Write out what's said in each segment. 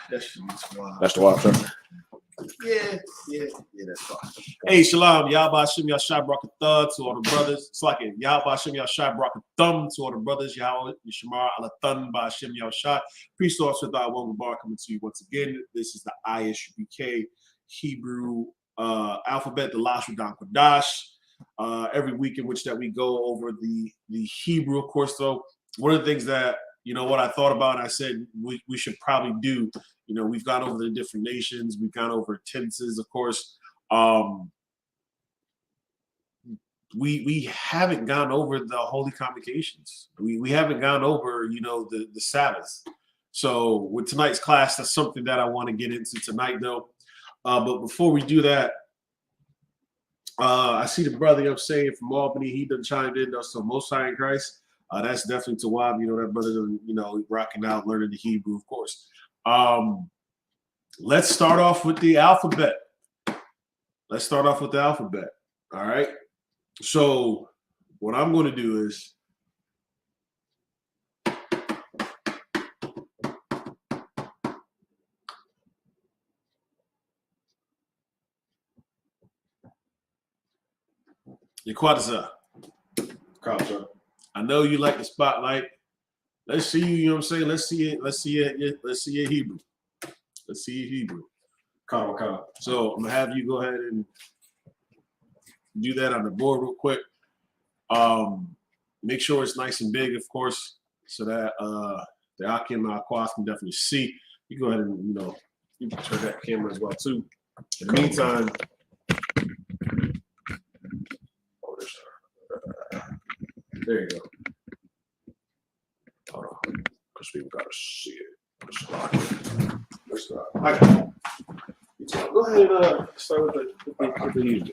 That's wild. That's the wild truck. Yeah, that's fine. Hey, Shalom, Yahweh Yashai Barakatah to all the brothers. It's like it. Yahweh Yashai Barakatah to all the brothers. Yahweh Yishamar Alathan by Hashem Yashai. Peace thoughts with our one bar coming to you once again. This is the I.S.U.P.K Hebrew alphabet, the Lashawan Qadash. Every week in which that we go over the Hebrew, of course, though. One of the things that, you know, what I thought about, and I said we should probably do, you know, we've gone over the different nations, we've gone over tenses, of course. We haven't gone over the holy convocations. We haven't gone over, you know, the Sabbath. So with tonight's class, that's something that I want to get into tonight, though. But before we do that, I see the brother I'm saying from Albany, he done chimed in, though, so Most High in Christ. That's definitely Tawab, you know, that brother, you know, rocking out, learning the Hebrew, of course. Let's start off with the alphabet. All right. So what I'm going to do is Qadash. I know you like the spotlight. Let's see you, you know what I'm saying? Let's see it. Let's see your Hebrew. Let's see your Hebrew. So I'm gonna have you go ahead and do that on the board real quick. Make sure it's nice and big, of course, so that the Akim and Aquas can definitely see. You go ahead and, you know, you can turn that camera as well too. In the meantime, there you go. Hold on, because people gotta see it. I got it. Go ahead and start with the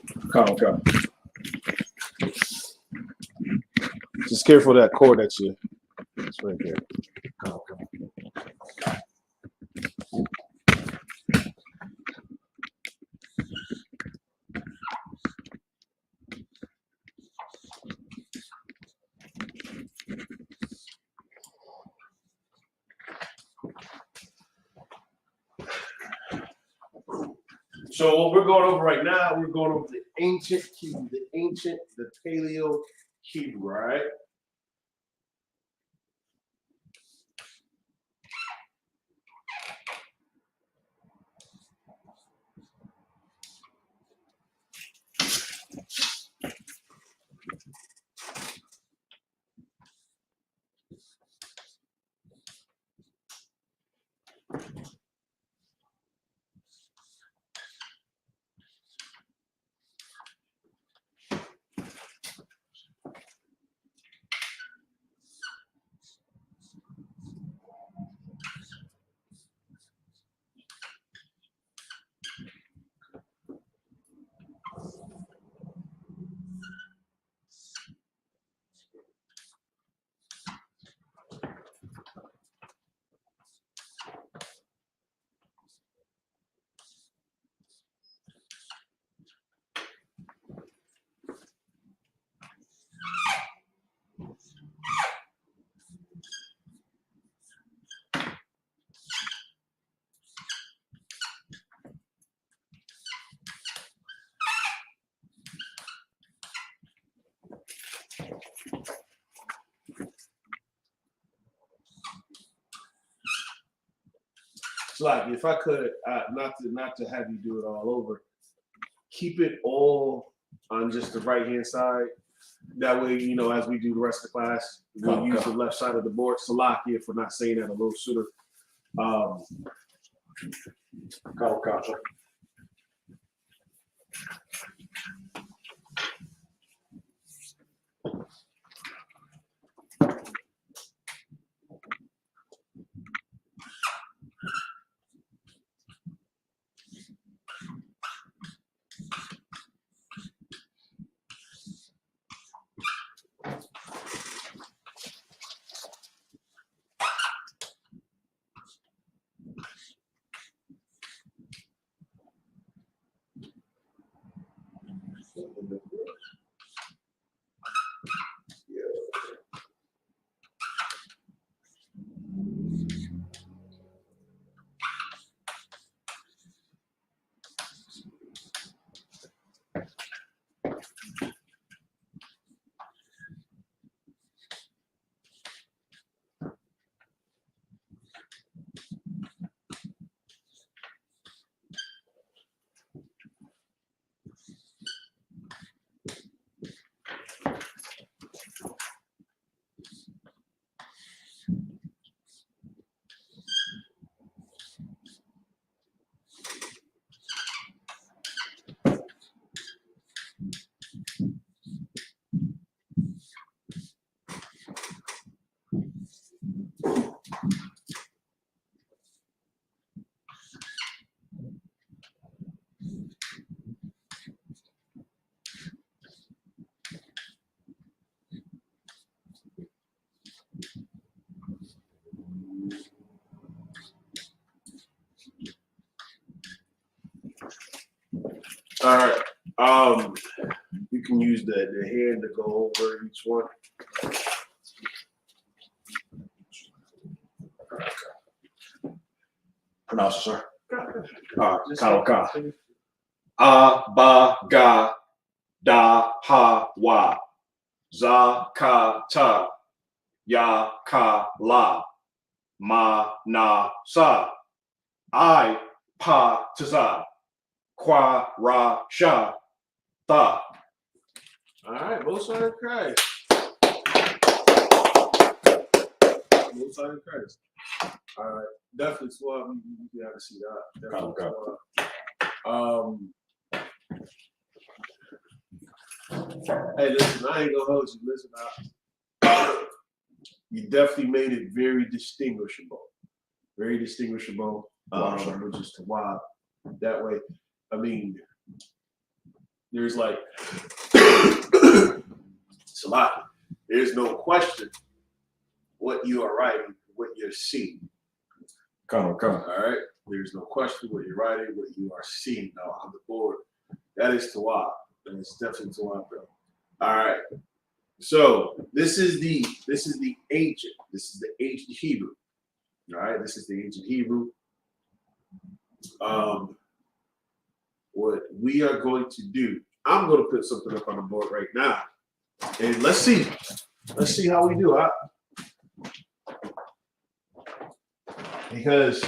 Just careful of that cord that you. It's right there. So what we're going over right now, we're going over the ancient Hebrew, the Paleo Hebrew, right? So like, if I could, not to have you do it all over, keep it all on just the right hand side. That way, you know, as we do the rest of the class, we'll use the left side of the board. Salakia for not saying that a little sooner. All right. You can use the hand to go over each one. Pronounce it, sir. Ka. A, ba, ga, da, ha, wa. Za, ka, ta. Ya, ka, la. Ma, na, sa. I, pa, ta, qua, ra, sha, tha. All right, both sides of Christ. Both sides of Christ. All right, definitely swap. You got to see that. Definitely Hey, listen, I ain't gonna hold you. Listen, you definitely made it very distinguishable. Very distinguishable. Which is to why that way. I mean, there's like it's a lot. There's no question what you are writing, what you're seeing. All right. There's no question what you're writing, what you are seeing now on the board. That is Tawab. And it's definitely Tawab, bro. All right. So this is the ancient. This is the ancient Hebrew. All right. This is the ancient Hebrew. What we are going to do, I'm going to put something up on the board right now. And let's see how we do. Because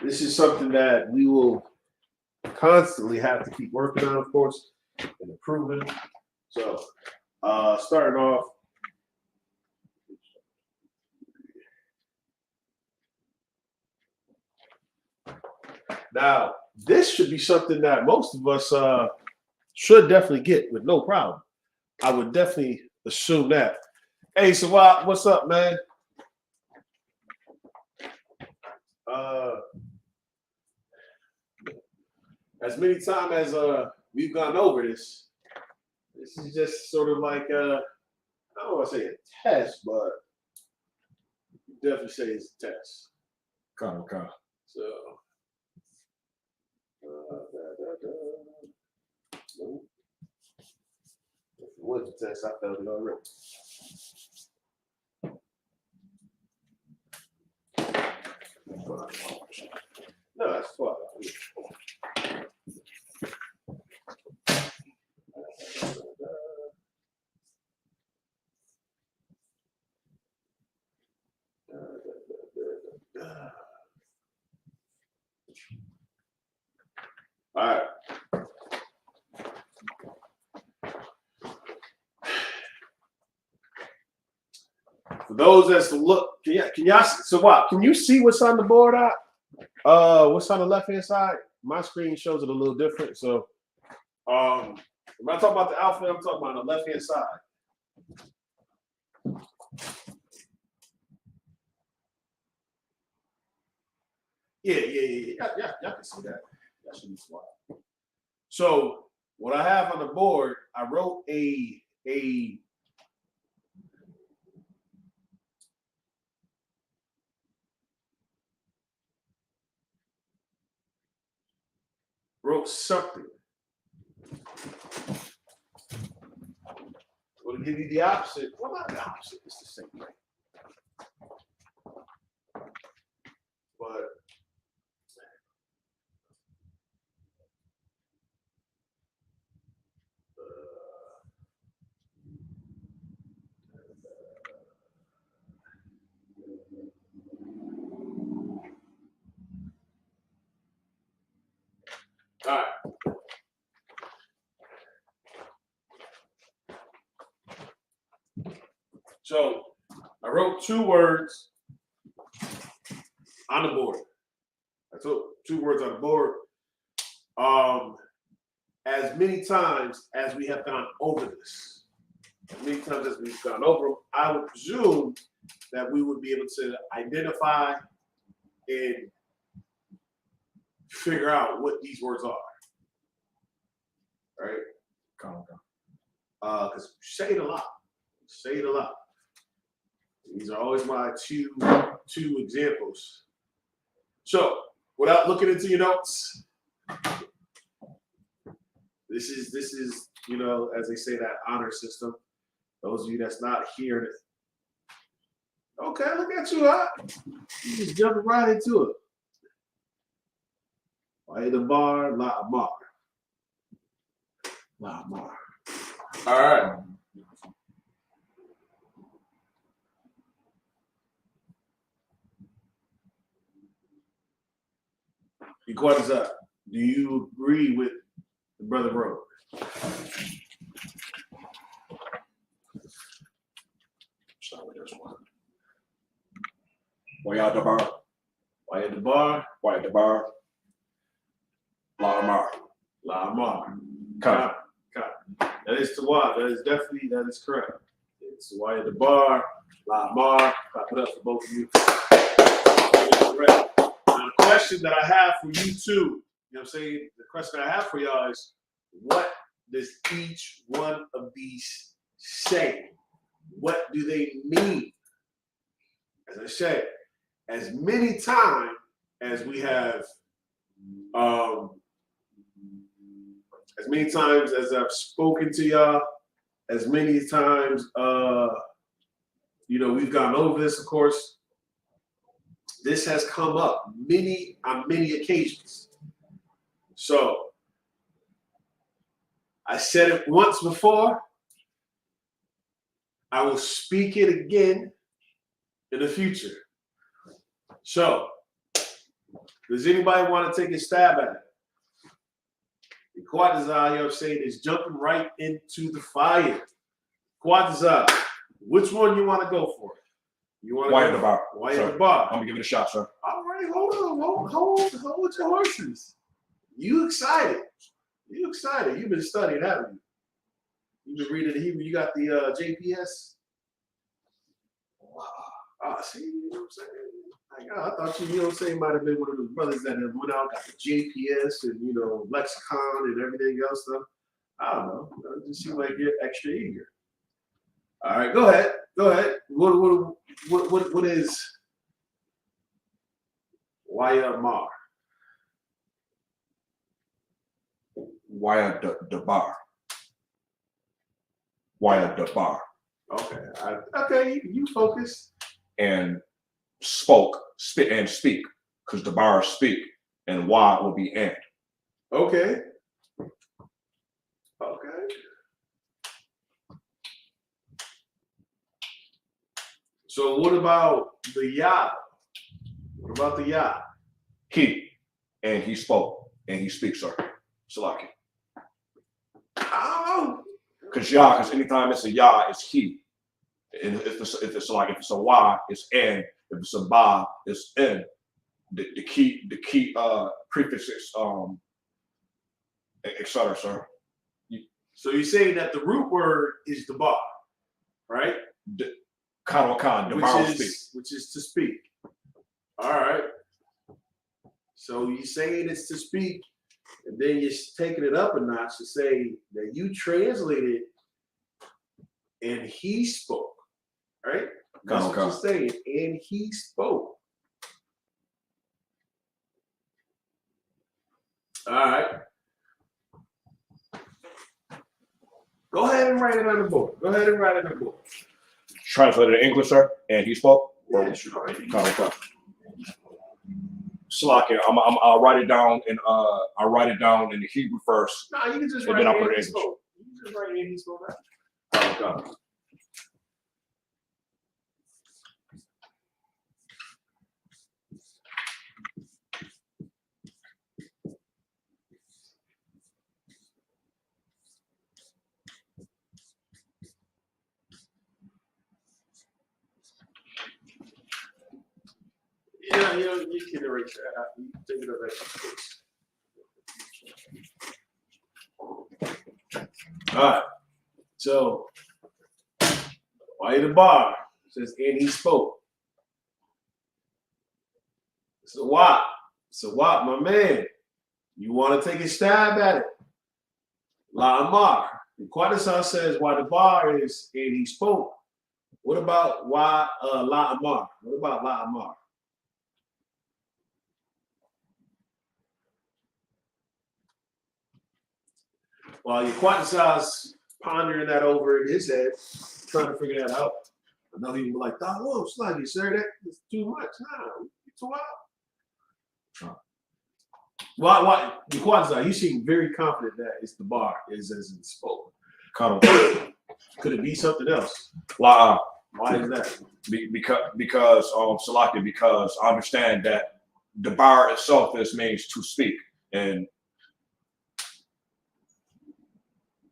this is something that we will constantly have to keep working on, of course, and improving. So, starting off. Now, this should be something that most of us should definitely get with no problem. I would definitely assume that. Hey, Sawat, what's up, man? As many times as we've gone over this, this is just sort of like I don't want to say a test, but definitely say it's a test. So. Nope. If it was a test, I felt it already. No, that's fine. All right. For those that's to look, can y'all? So what? Can you see what's on the board? What's on the left hand side? My screen shows it a little different. So, when I talk about the alphabet, I'm talking about the left hand side. Yeah. Y'all can see that. That should be smart. So what I have on the board, I wrote wrote something. Will give you the opposite. Well, not the opposite. It's the same thing. But all right. So I wrote 2 words on the board. I took 2 words on the board. As many times as we have gone over this, as many times as we've gone over them, I would presume that we would be able to identify and figure out what these words are. Right? Because say it a lot. Say it a lot. These are always my two examples. So, without looking into your notes, This is you know, as they say, that honor system. Those of you that's not here. Okay, look at you, huh? You just jumping right into it. Why the bar, la amar. La amar. All right. What is up? Do you agree with the brother bro? Start with this one. Why at the bar? Why at the bar? Why at the bar? La Amar. La amar. Come. That is Tawad. That is correct. It's why at the bar, La amar. Clap it up for both of you. Correct. Now, the question that I have for you too, you know what I'm saying? The question I have for y'all is, what does each one of these say? What do they mean? As I said, as many times as we have, as many times as I've spoken to y'all, as many times, you know, we've gone over this, of course. This has come up on many occasions. So I said it once before. I will speak it again in the future. So, does anybody want to take a stab at it? The Qadash, you know, saying is jumping right into the fire. Qadash, which one you want to go for? You want to Why at the bar? Why at the bar? I'm gonna give it a shot, sir. All right, hold on, hold your horses. You excited? You excited? You've been studying, haven't you? You've been reading the Hebrew. You got the JPS. Wow. Ah, see, you know what I'm saying? Like, I thought you know what I'm saying, might have been one of those brothers that have went out, got the JPS and, you know, lexicon and everything else stuff. I don't know. It just seems like you're extra eager. All right, go ahead. Go ahead. What is YAMAR? Why at the bar? Why at the bar? Okay. Okay, you focus. And spit and speak, because the bar speak, and why will be and. Okay. Okay. So what about the Yah? What about the Yah? He, and he spoke, and he speaks, sir. Salaki. Oh. Because Yah, because anytime it's a Yah, it's he. And if it's a Y, it's and. If it's a ba, it's in. The key prefixes, etc., sir. So you're saying that the root word is the bar, right? The bar speak. Which is to speak. All right. So you're saying it's to speak, and then you're taking it up a notch to say that you translated and he spoke, right? That's what you're saying. And he spoke. All right. Go ahead and write it on the board. Go ahead and write it on the board. Translated in English, sir, and he spoke. Yeah, sure. Slacking. I'll write it down in the Hebrew first. No, you can just and write then I'll and put it he in spoke. You can just write and he spoke. Okay. Yeah, you can erase that. You can take it up at. All right. So, why the bar says and he spoke. So what? So what, my man? You want to take a stab at it? La Amar. The Qadash says why the bar is and he spoke. What about why La Amar? What about La Amar? While Qadash pondering that over in his head, trying to figure that out. I know he'd be like, "Oh, sluggy, sir, that's too much. Nah, it's too wild." Why? Qadash, you seem very confident that it's the bar is as it's spoken. Could it be something else? Why is that? Because Salaki, because I understand that the bar itself means to speak, and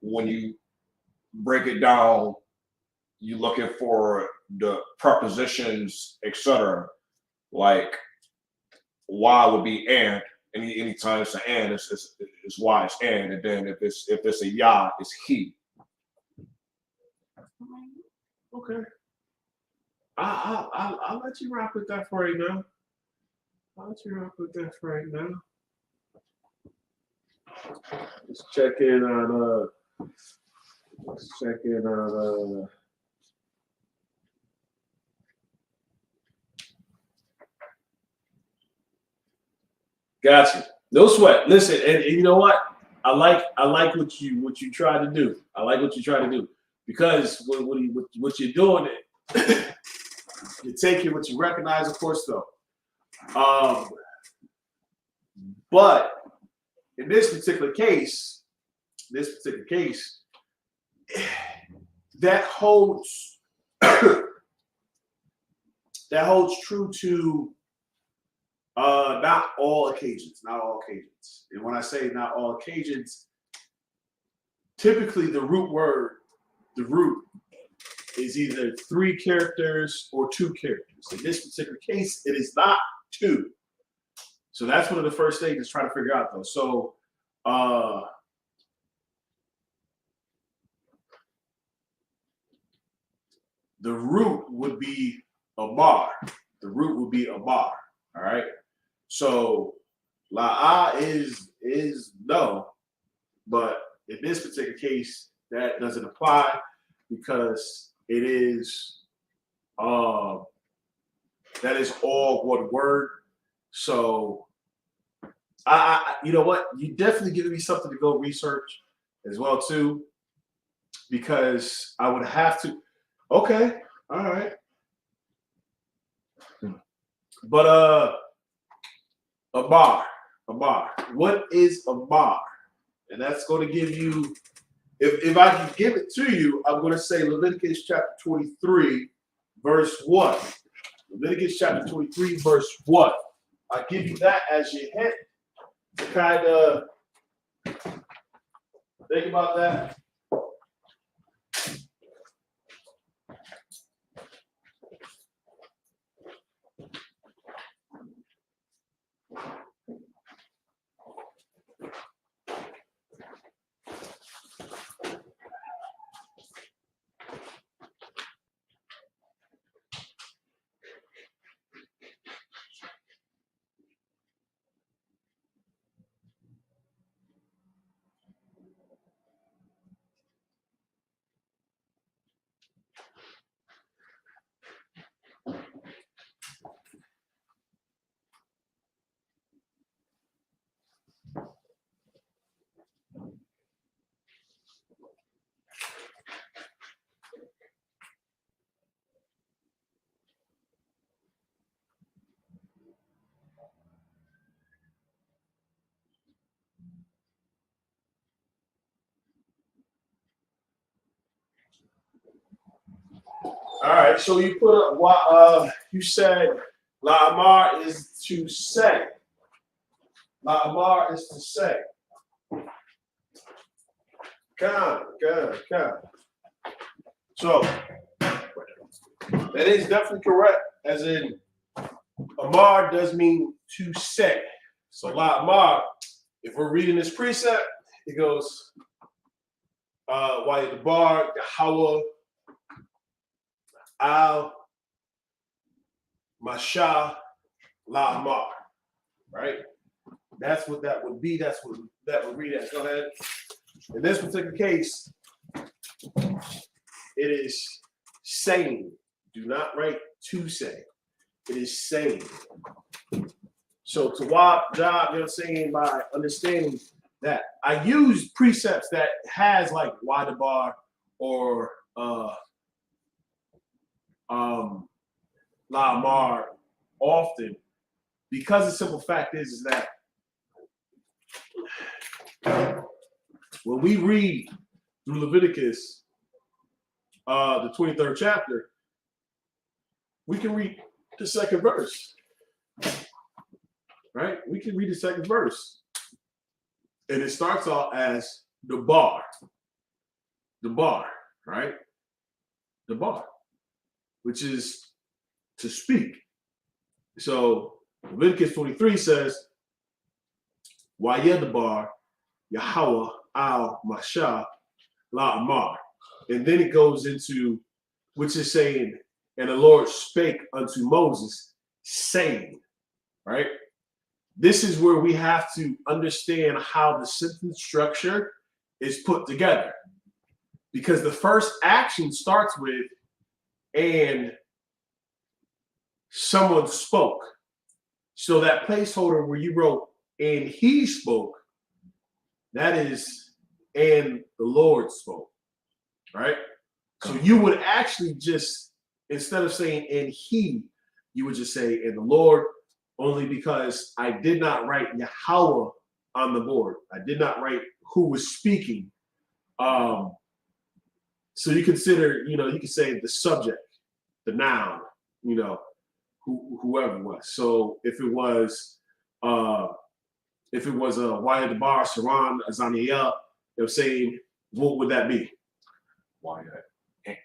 when you break it down, you're looking for the prepositions, etc. Like why would be and. Anytime it's an and, it's why it's and then if it's a yah, it's he. Okay. I'll let you rock with that for right now. Let's check in on Gotcha. No sweat. Listen, and you know what? I like what you try to do. I like what you try to do because what you're doing, you're taking what you recognize, of course, though. But in this particular case, that holds true to not all occasions. And when I say not all occasions, typically the root is either 3 characters or 2 characters. In this particular case, it is not 2. So that's one of the first things to try to figure out, though. So the root would be a bar. All right. So la'a is no, but in this particular case, that doesn't apply because it is that is all one word. So I you know what? You definitely giving me something to go research as well too, because I would have to. Okay, all right. But a bar. What is a bar? And that's going to give you, if I can give it to you, I'm going to say Leviticus chapter 23, verse 1. Leviticus chapter 23, verse 1. I'll give you that as your hint to kind of think about that. All right, so you put up what you said La'amar is to say. La'amar is to say. Come. So that is definitely correct, as in Amar does mean to say. So La'amar, if we're reading this precept, it goes the bar, Yahweh, Al, Masha, La'amar, right? That's what that would be. That's what that would read as. Go ahead. In this particular case, it is saying. Do not write to say. It is saying. So to job, you know what I'm saying, by understanding that. I use precepts that has like why the bar or Lamar often, because the simple fact is that when we read through Leviticus, the 23rd chapter, we can read the second verse, right? We can read the second verse. And it starts off as the bar, right? The bar, which is to speak. So Leviticus 23 says, Wayadabar Yahweh al Masha La Amar. And then it goes into, which is saying, and the Lord spake unto Moses, saying, right? This is where we have to understand how the sentence structure is put together. Because the first action starts with, and someone spoke. So that placeholder where you wrote, and he spoke, that is, and the Lord spoke, right? So you would actually just, instead of saying, and he, you would just say, and the Lord, only because I did not write Yahweh on the board. I did not write who was speaking. So you consider, you can say the subject, the noun, whoever it was. So if it was Waya Debar, Saran, Azaniel, they're saying, what would that be? Waya. And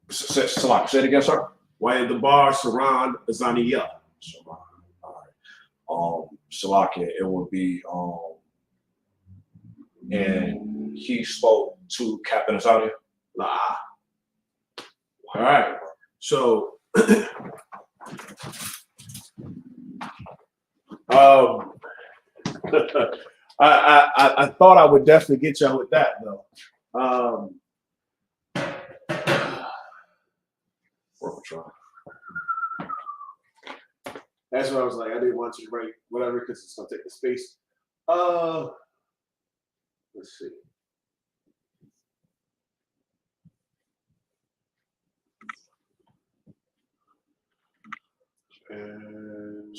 say it again, sir. Waya Debar, Saran, Azaniel. Saran. All right. Salakia, it would be and he spoke to Captain Azania. All right. So I thought I would definitely get y'all with that though. That's what I was like. I didn't want you to write whatever because it's gonna take the space. Let's see. And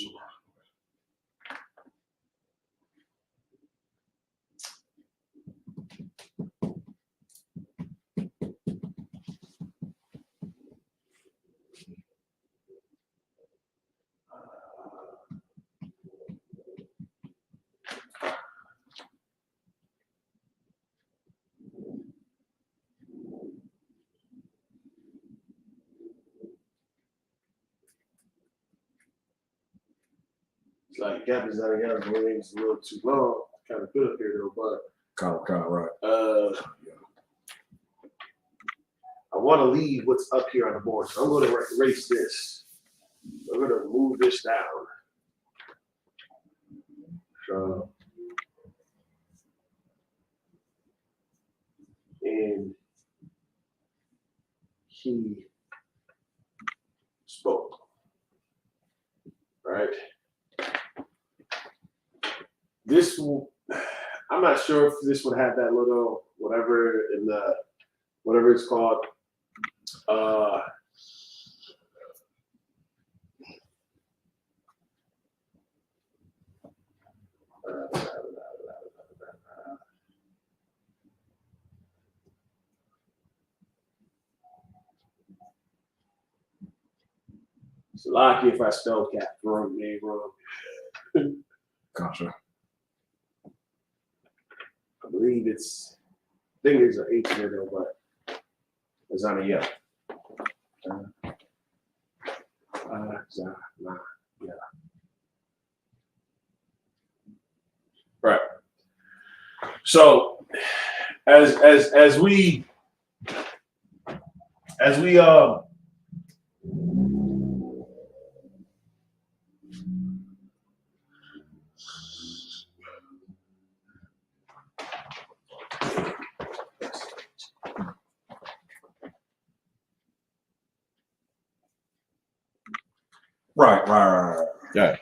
it's like Captain's out of here. The name's a little too long. Kind of good up here though, but Kind of right. I want to leave what's up here on the board, so I'm going to erase this. I'm going to move this down. So, and he spoke. Right. This will, I'm not sure if this would have that little whatever in the whatever it's called. It's lucky if I spell cat wrong, name wrong. Gotcha. I believe it's, I think there's an H there though, but it's on a yeah. Yeah. Right. So as we Right. Okay.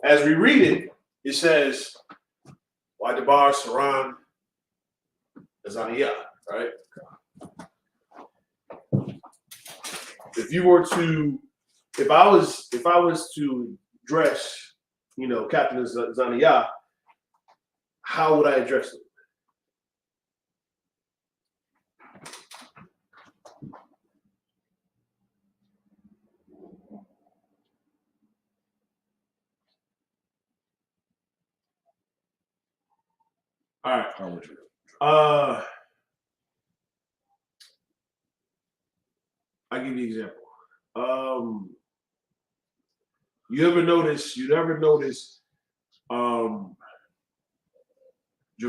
As we read it, it says, "Why debar saran azaniyah," right? If I was to address, Captain Zaniyah, how would I address it? All right. How would you? I'll give you an example. You ever notice General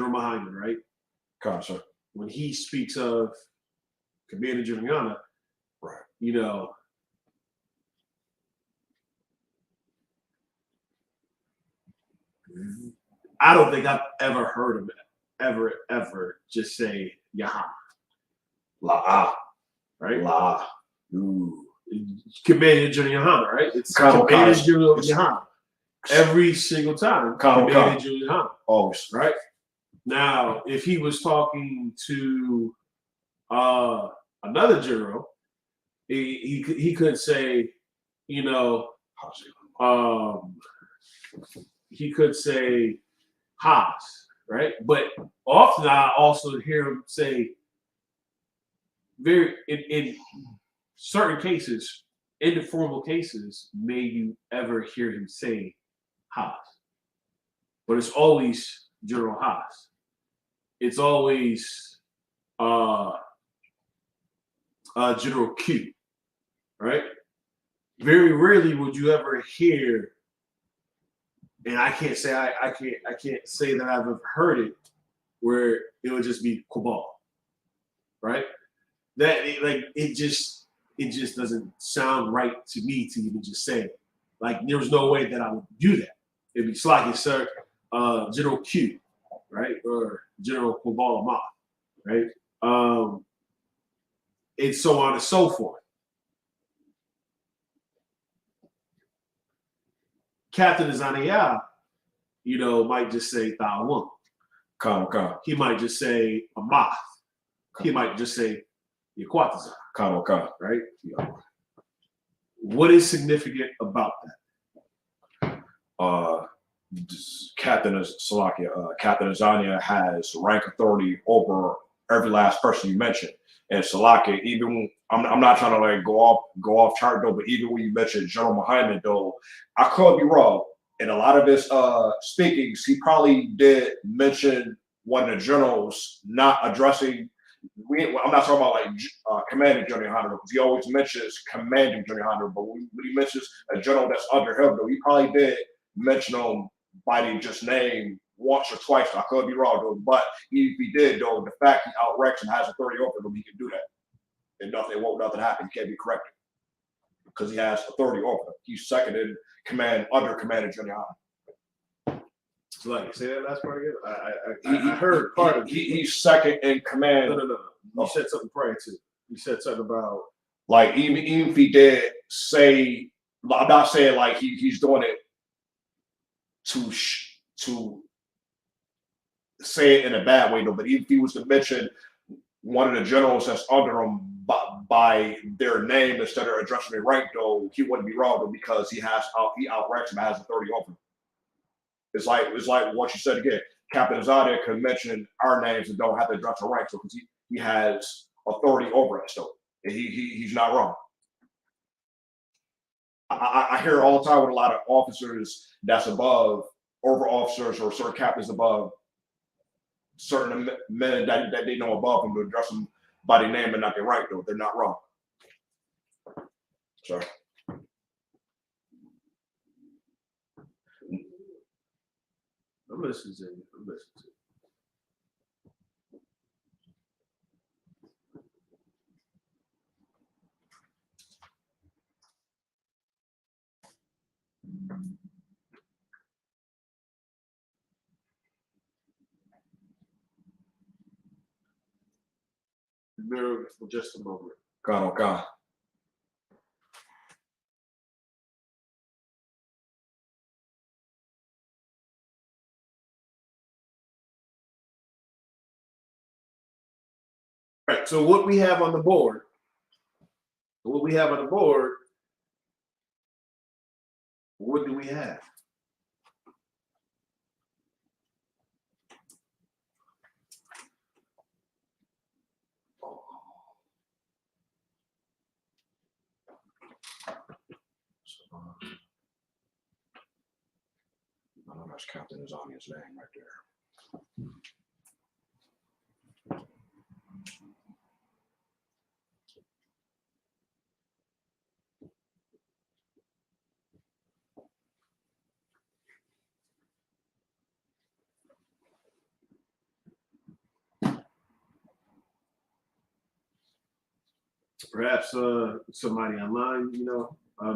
Mahoney, right? Sir. When he speaks of Commander Juliana, right. I don't think I've ever heard him ever just say Yahanna. La. Right? La. Ooh. Commander Juliana, right? It's Commander Juliana. Every single time. Commander Juliana. Always. Right? Now, if he was talking to another general, he could say, he could say Haas, right? But often I also hear him say, in certain cases, in the formal cases, may you ever hear him say Haas. But it's always General Haas. It's always General Q, right? Very rarely would you ever hear, and I can't say I can't say that I've ever heard it, where it would just be Cabal, right? It just doesn't sound right to me to even just say it. Like there was no way that I would do that. It'd be Slacky, sir, General Q, right, or General Cabal Amah, right, and so on and so forth. Captain Azaniah, might just say Tawun. He might just say Amath. He might just say Yaquataza. Right? What is significant about that? Captain Azania has rank authority over every last person you mentioned. And Salakia, even I'm not trying to go off chart though, but even when you mentioned General Muhammad though, I could be wrong. In a lot of his speakings, he probably did mention one of the generals not addressing. I'm not talking about commanding General Hunter because he always mentions commanding General Hunter, but when he mentions a general that's under him though, he probably did mention him by the just name once or twice. I could be wrong though, but if he did though, the fact he outranks and has authority over them, he can do that, and nothing happen. He can't be corrected because he has authority over them. He's second in command under Commander General. So say that last part again. I heard part of it. He's second in command. No. You said something prior to. You said something about even if he did say, I'm not saying like he's doing it to say it in a bad way though, but even if he was to mention one of the generals that's under him by their name instead of addressing their rank though, he wouldn't be wrong though because he outranks him, has authority over him. It's like what you said again. Captain Zadia can mention our names and don't have to address our rank, so because he has authority over us though, and he's not wrong. I hear all the time with a lot of officers that's above, over officers or certain captains above certain men that they know above them to address them by their name and not their rank though. They're not wrong. Sorry. I'm listening to you. Mirror for just a moment. God. Right. So what we have on the board, what do we have? I know that's Captain Azania's name right there. Perhaps somebody online,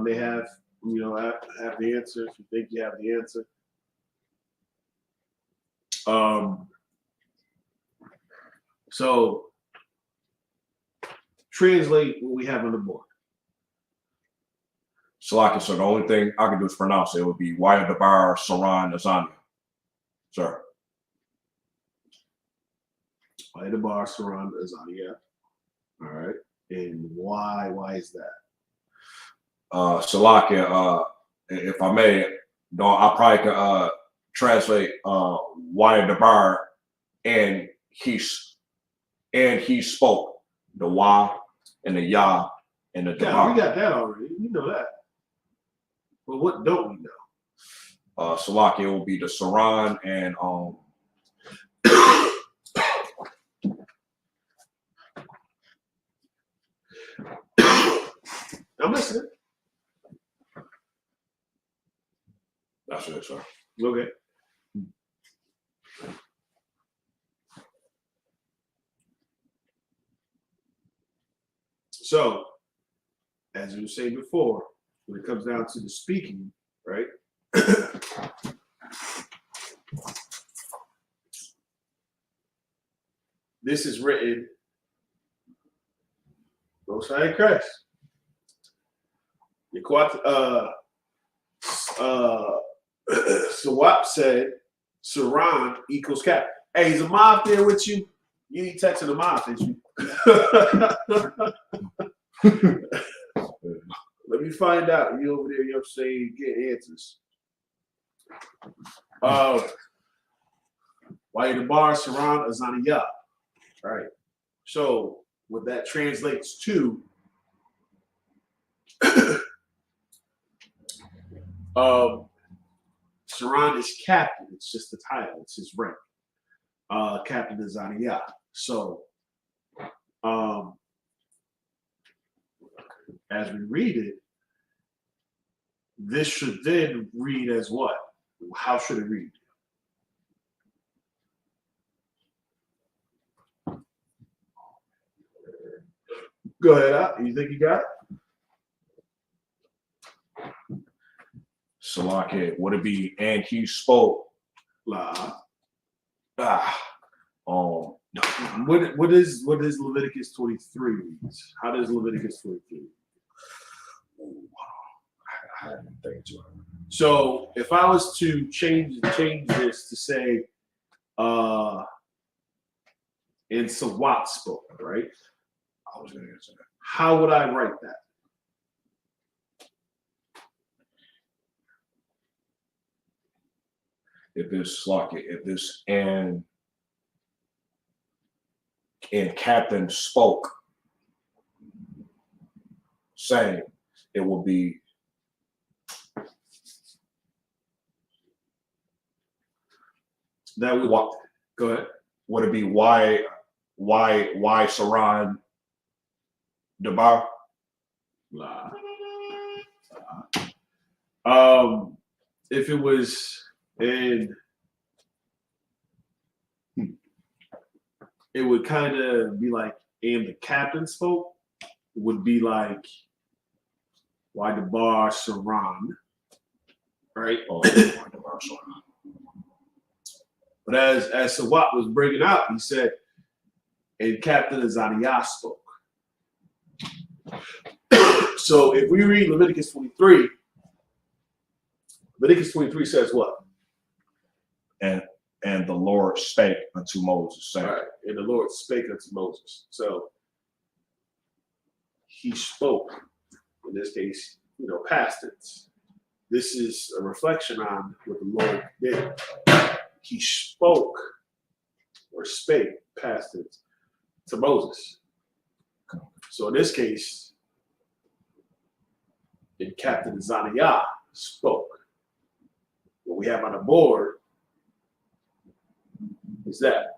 may have, have the answer if you think you have the answer. So translate what we have on the board. Salaki, so the only thing I can do is pronounce it. It would be Wayadabar Saran Azania. Sir. Wayadabar Saran Azania. All right. And why is that? Salaki, if I may, I probably could translate Wayadabar and he spoke. The Wa and the Ya and the Yeah, Dabar. we got that already. You know that. But what don't we know? Salaki, it will be the Saran and I'm listening. That's it, sir. Okay. So, as we were saying before, when it comes down to the speaking, right? This is written Most High in Christ. Sawap said Saran equals cap. Hey, is a mob there with you? You ain't texting the mob, did you? Let me find out. You over there, you know what I'm saying, get answers. Why the bar Saran Azaniya. All right. So what that translates to Saran is captain. It's just the title. It's his rank. Captain Azaniya. So as we read it, this should then read as what? How should it read? Go ahead, you think you got it? Salaki, would it be and he spoke? What is Leviticus 23 reads? How does Leviticus 23 read? I hadn't think to it. So if I was to change this to say in Sawat spoke, right? I was gonna answer that. How would I write that? If this Salaki, if this and Captain spoke, saying it will be That would what? Go ahead. Would it be why Saran Dabar? If it was in, it would kind of be like, and the captain spoke, would be like, why the bar Saran, right? Oh, why Dabar Saran? But as Sawat was bringing out, he said, and Captain Azaniah spoke. So if we read Leviticus 23, Leviticus 23 says what? And the Lord spake unto Moses, saying, All right, and the Lord spake unto Moses. So he spoke. In this case, past tense. This is a reflection on what the Lord did. He spoke or spake, past tense, to Moses. So in this case, then Captain Zaniyah spoke. What we have on the board is that.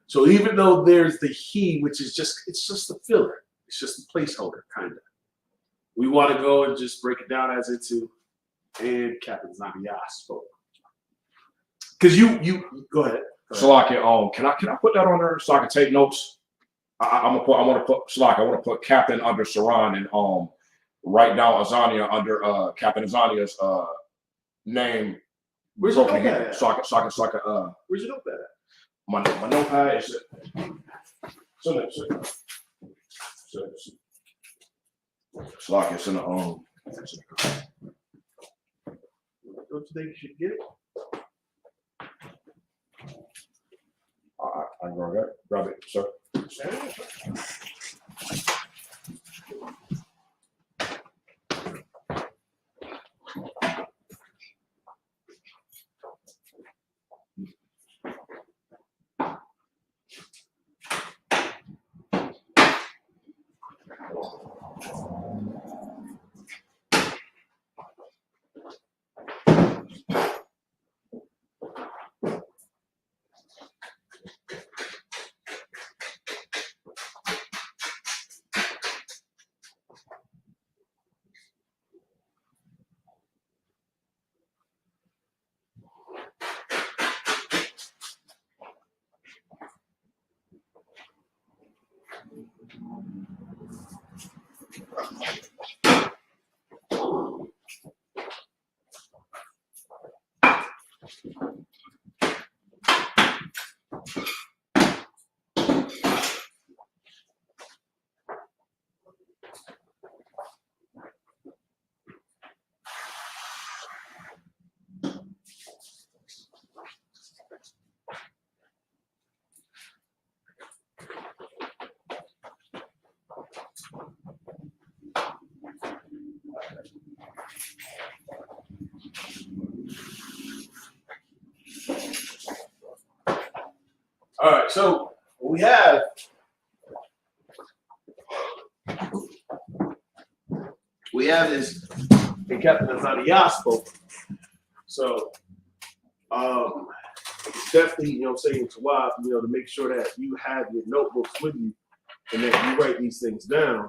So even though there's the he, which is it's just a filler. It's just a placeholder, kind of. We want to go and just break it down as into, and Captain Zaniyah spoke. Because you go ahead. Shalak, can I put that on there so I can take notes? I want to put Captain under Saran and write down Azania under Captain Azania's name. Where's your notepad at? So I can Where's your notepad at? My notepad is Shalak, it's in the Don't you think you should get it? I can grab it, sir. All right, so what we have is the Captain Zaniyah spoke. So it's definitely, saying to Wab, to make sure that you have your notebooks with you and that you write these things down.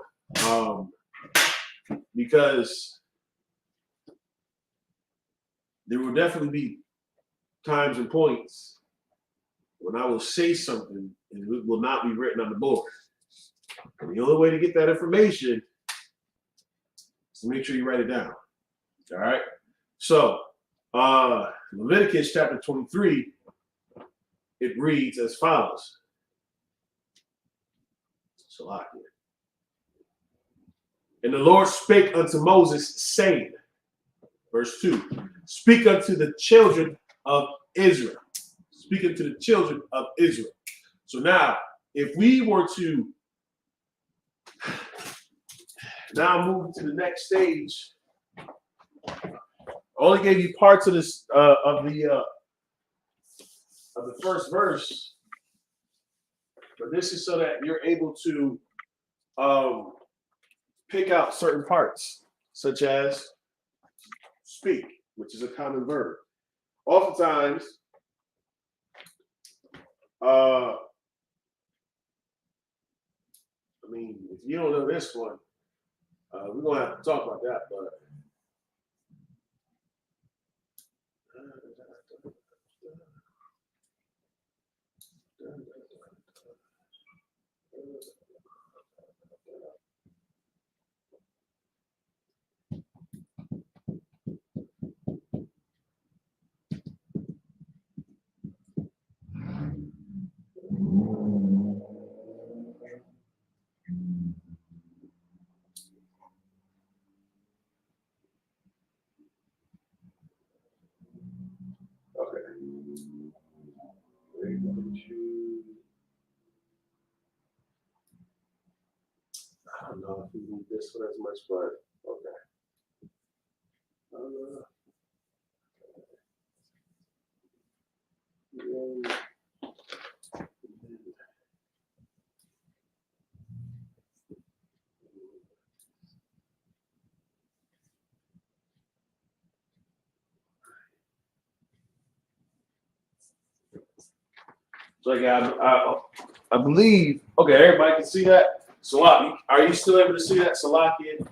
Because there will definitely be times and points when I will say something and it will not be written on the board. And the only way to get that information is to make sure you write it down. All right. So Leviticus chapter 23, it reads as follows. And the Lord spake unto Moses, saying, verse 2, speak unto the children of Israel. Speak unto the children of Israel. So now, if we were to now move to the next stage, I only gave you parts of this of the first verse, but this is so that you're able to pick out certain parts, such as speak, which is a common verb. Oftentimes, if you don't know this one, we're gonna have to talk about that, but need this one as much, but okay. So I believe, okay, everybody can see that. Salaki, are you still able to see that? Salaki,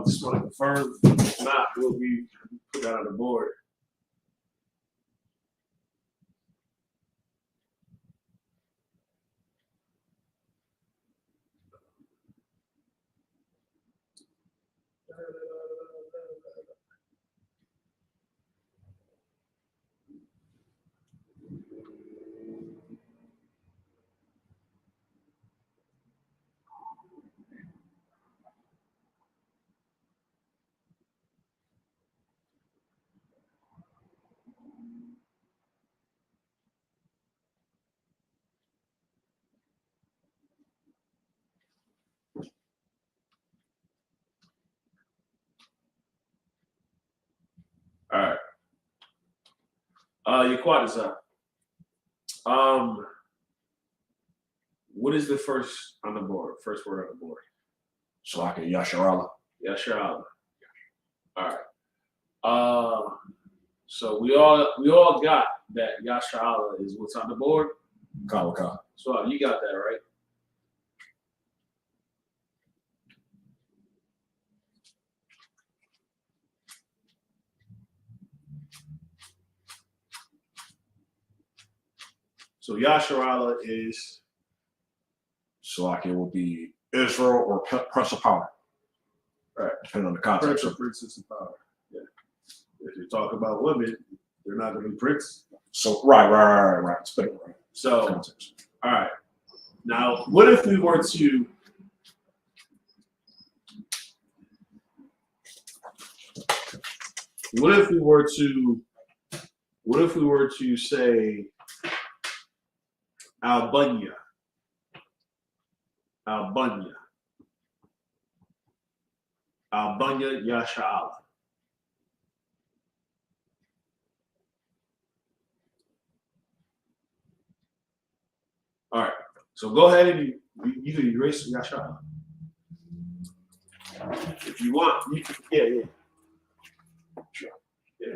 just want to confirm. If not, we'll be put that on the board. All right. Your quad is up. What is the first on the board? First word on the board. Salaki Yasharala. Yasharala. All right. So we all got that Yasharala is what's on the board. Kawaka. So you got that right. So Yasharala is Salaki will be Israel or Prince of Power. right. Depending on the context. Princess of power. Yeah. If you talk about women, they're not going to be prince. So right. Spin it right. So Context. all right. Now, what if we were to say Albania Yasharala. All right. So go ahead and you can erase Yasharala. If you want, you can, yeah. Sure. Yeah.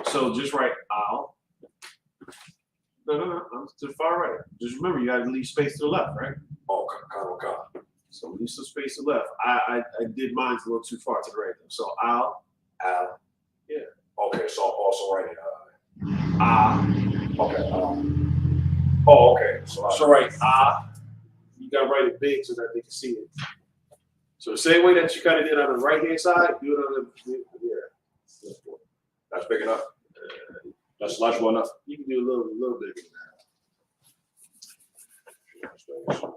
So just write Al. No. I'm to the far right. Just remember, you gotta leave space to the left, right? Okay. So leave some space to the left. I did mine a little too far to the right though. So Al. Yeah. Okay, so I'm also writing okay. Okay. So write you gotta write it big so that they can see it. So the same way that you kind of did on the right hand side, do it on the That's big enough. That's legible enough. You can do a little bit of that.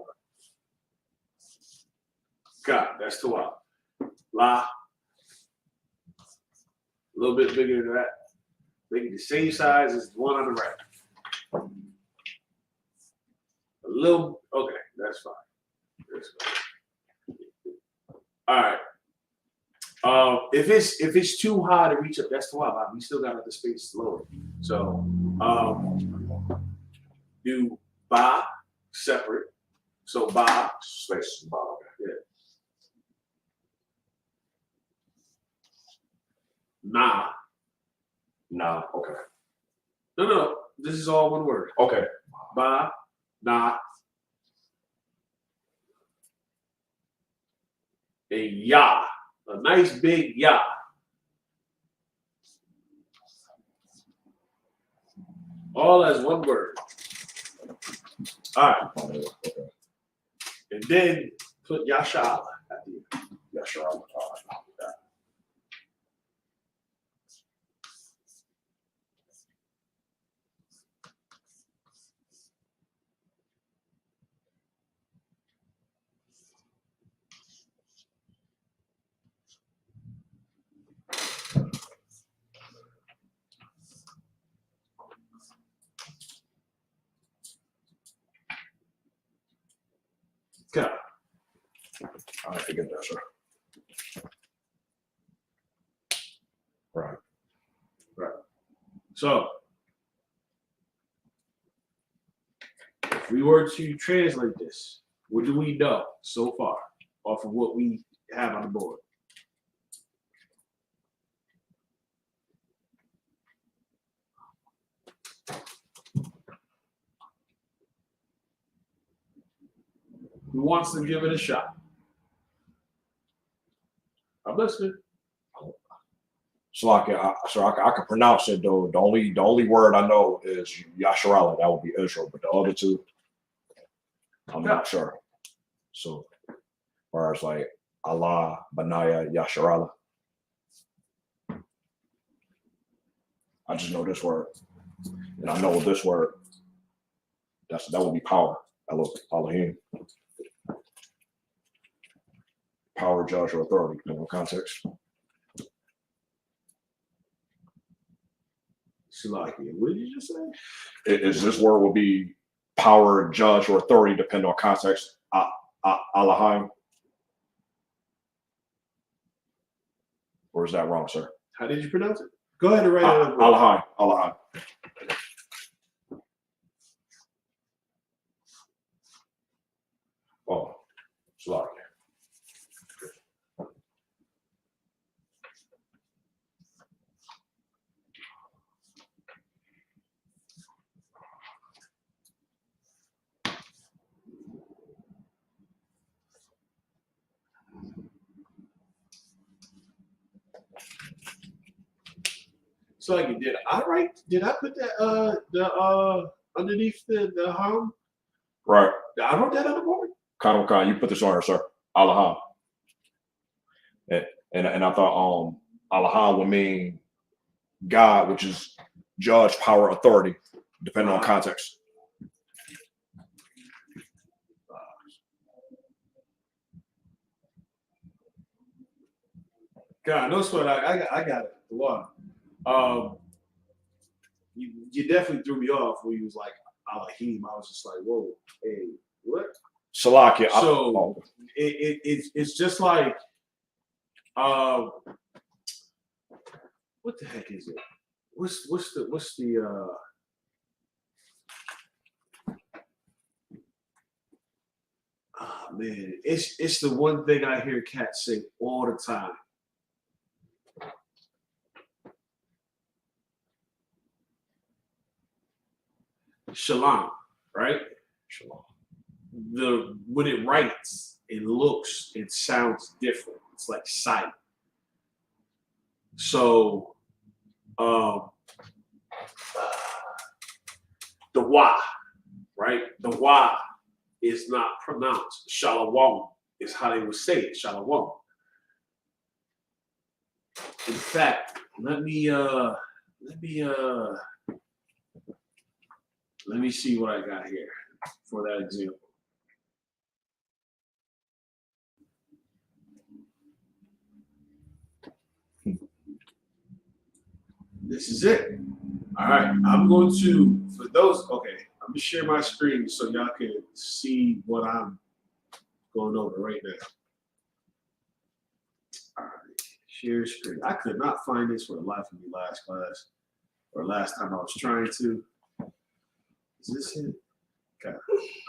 God, that's too loud. La. A little bit bigger than that. Make it the same size as the one on the right. A little, okay, that's fine. All right. If it's too high to reach up, that's too high. We still got the space lower. So do ba separate. So ba Space. yeah. Nah. Okay. No. This is all one word. Okay. Ba, nah. A ya. A nice big ya. All as one word. All right. Okay. And then put Yashala at the end. Yasharala. Okay. I forget that, sir. Right. Right. So, if we were to translate this, what do we know so far off of what we have on the board? Who wants to give it a shot? I'm listening. So I can pronounce it though. The only word I know is Yasharala. That would be Israel, but the other two, I'm not sure. So, whereas like Allah, Banaya, Yasharala, I just know this word, and I know this word. That would be power. Elohim. Power, judge, or authority, depending on context. Shalakia, what did you just say? Is this word will be power, judge, or authority, depending on context. Elohim. Or is that wrong, sir? How did you pronounce it? Go ahead and write it up. Elohim. Elohim. Oh, Shalakia. So like, did I put that underneath the hum? Right. I wrote that on the board. Khan, you put this on here, sir. Elohim. And I thought Elohim would mean God, which is judge, power, authority, depending on context. God, no sweat. I got it. The one. You definitely threw me off when you was like Elohim. I was just like, whoa, hey, what? Salakia. So it's just like, what the heck is it? What's the man, it's the one thing I hear cats say all the time. Shalom, right? Shalom. When it writes, it looks, it sounds different. It's like sight. So the wa, right? The wa is not pronounced. Shalom is how they would say it. Shalom. In fact, let me see what I got here for that example. This is it. All right, I'm going to, for those, okay, I'm gonna share my screen so y'all can see what I'm going over right now. All right, share screen. I could not find this for the life of me last class or last time I was trying to. Is this it? Okay.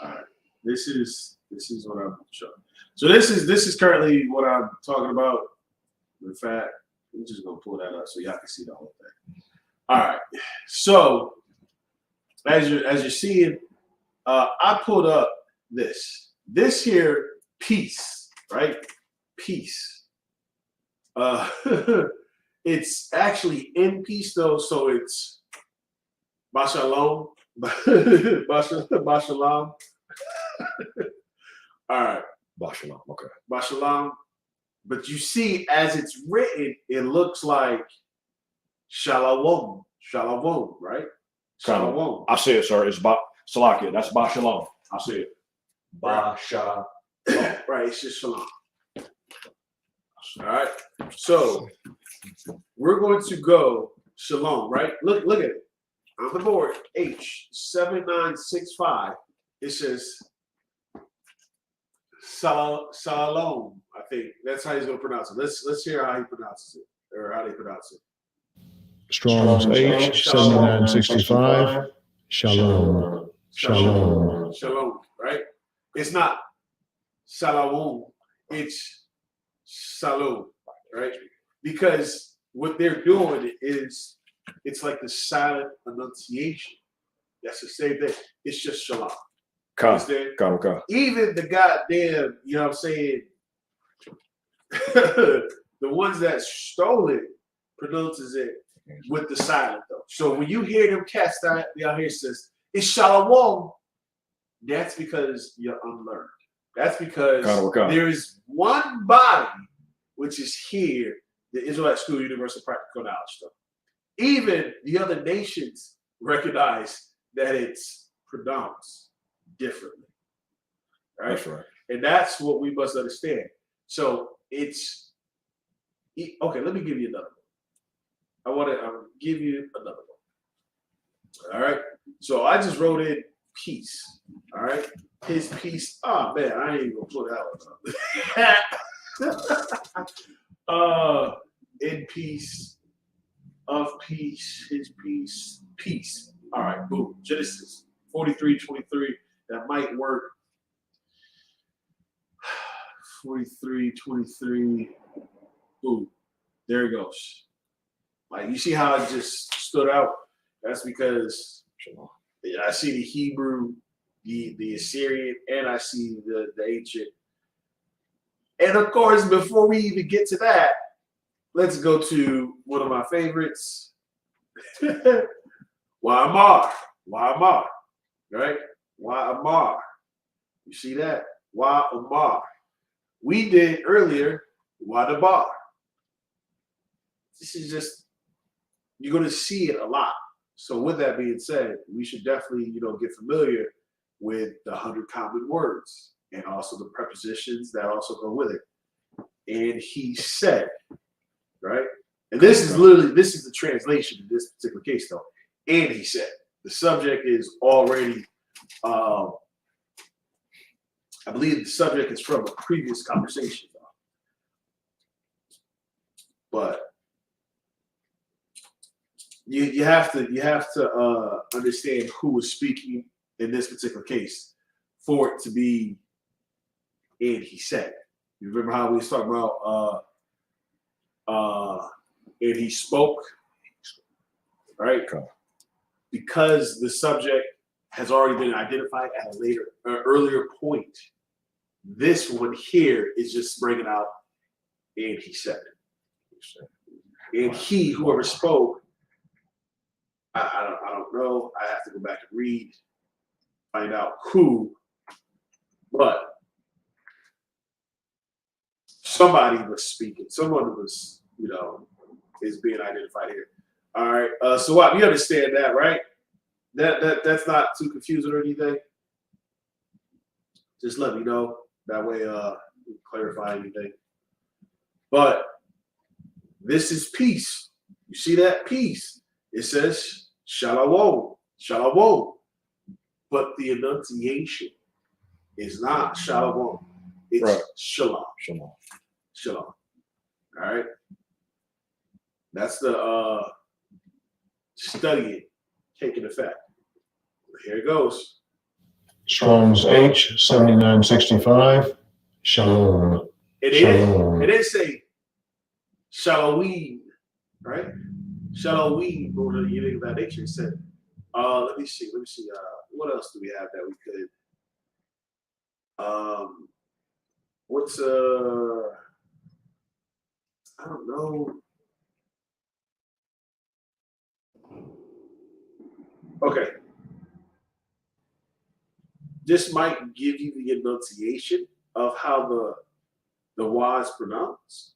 All right. This is what I'm showing. So this is currently what I'm talking about. In fact, we're just gonna pull that up so y'all can see the whole thing. All right. So as you're seeing, I pulled up this here piece, right? Piece. It's actually in piece though, so it's Bashalom. Bashalom. All right. Bashalom. Okay. Bashalom. But you see, as it's written, it looks like Shalom. Shalom, right? Shalom. I see it, sir. It's Salakia. That's Bashalom. I see it. Bashalom. Right, it's just Shalom. All right. So we're going to go Shalom, right? Look at it. On the board, H7965. It says Shalom. I think that's how he's going to pronounce it. Let's hear how he pronounces it, or how they pronounce it. Strong's H 7965. Shalom. Shalom. Shalom. Right? It's not Shalom. It's Shalom. Right? Because what they're doing is it's like the silent enunciation. That's the same thing. It's just Shalom. Even the goddamn, you know what I'm saying, the ones that stole it pronounces it with the silent though. So when you hear them cats out here says it's Shalom, that's because you're unlearned. That's because there is one body which is here, the Israelite School Universal Practical Knowledge stuff. Even the other nations recognize that it's pronounced differently. Right? That's right. And that's what we must understand. So it's okay. Let me give you another one. I want to give you another one. All right. So I just wrote in peace. All right. His peace. Oh man, I ain't even gonna put that one up. In peace, of peace, his peace, peace. All right. Boom. Genesis 43:23. That might work. 43:23. Boom. There it goes. Like you see how it just stood out? That's because I see the Hebrew, the Assyrian, and I see the ancient. And of course, before we even get to that, let's go to one of my favorites. Wa'amar. Wa'amar. Right? Wa'amar. You see that? Wa'amar. We did earlier Wadabar. This is just, you're going to see it a lot. So with that being said, we should definitely, get familiar with the 100 common words and also the prepositions that also go with it. And he said, right? And this is the translation in this particular case though. And he said, the subject is already, I believe the subject is from a previous conversation. But you have to understand who was speaking in this particular case for it to be and he said. You remember how we was talking about and he spoke, right? Because the subject has already been identified at a earlier point. This one here is just bringing out and he said. And he, whoever spoke, I don't know. I have to go back and read, find out who, but somebody was speaking. Someone was, is being identified here. All right. So what you understand that, right? That's not too confusing or anything. Just let me know. That way, we can clarify anything. But this is peace. You see that? Peace. It says shalom, shalom. But the enunciation is not shalom. It's right. Shalom. Shalom. Shalom. All right. That's the studying taking effect. Here it goes. Strong's H 7965. Shalom. It didn't say Shalom, right? Shalom, or anything of that nature. It said, let me see. What else do we have that we could? What's I don't know. Okay. This might give you the enunciation of how the Y is pronounced.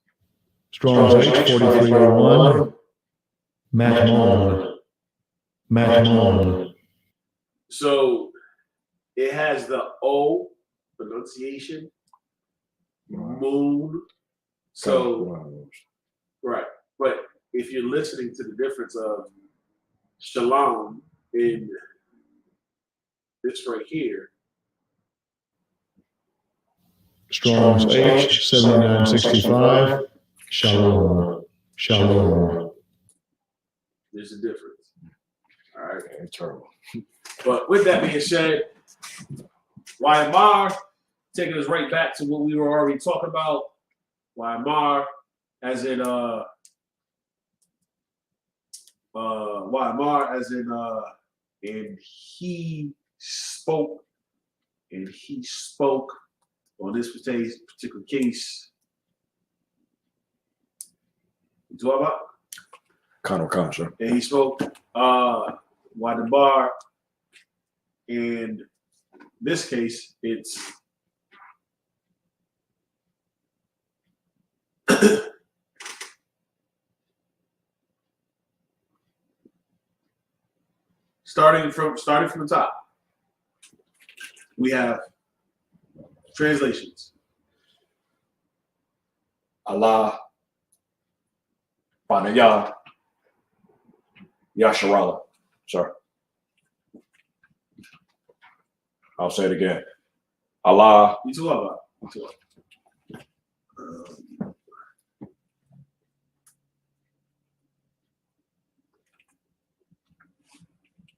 Strong's H 4301. Matmon. Matmon. So it has the O pronunciation. Moon. So right. But if you're listening to the difference of shalom in this right here. Strong's H 7965. Shalom. Shalom. There's a difference. All right. Terrible. But with that being said, YMR, taking us right back to what we were already talking about. YMR, as in YMR, as in and he spoke on this particular case. You talk about? Khan, sir. And he spoke why the bar in this case it's starting from the top. We have translations. Allah, Banaya, Yasharala, sir. I'll say it again. Allah. You too about.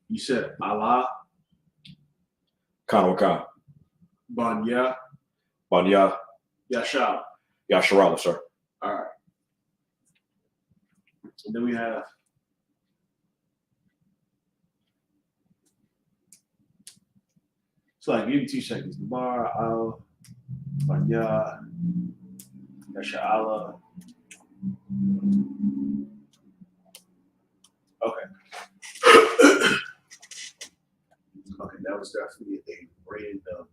You said Allah. Khan. Banya. Yashab. Yasharala, sir. All right. And then we have so like give me 2 seconds. Bar al Banya Yashala. Okay. Okay, that was definitely a random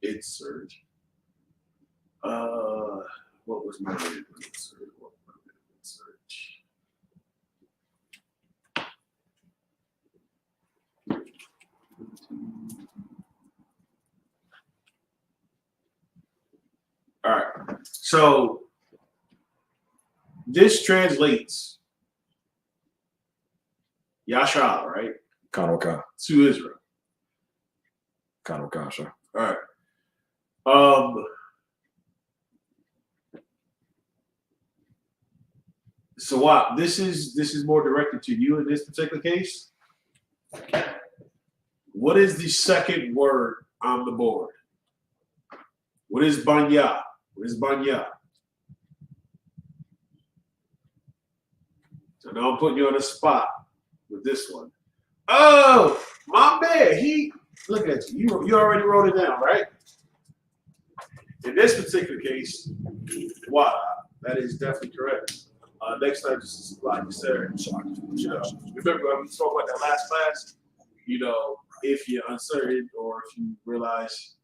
insert. What was my random insert? All right. So this translates Yashal, right? Khan. To Israel. Khan, sir. All right. So what? This is more directed to you in this particular case. What is the second word on the board? What is Banya? What is Banya? So now I'm putting you on the spot with this one. Oh, my man, look at you. You already wrote it down, right? In this particular case, wow, that is definitely correct. Next time, just like you said, remember when we spoke about that last class? If you're uncertain or if you realize.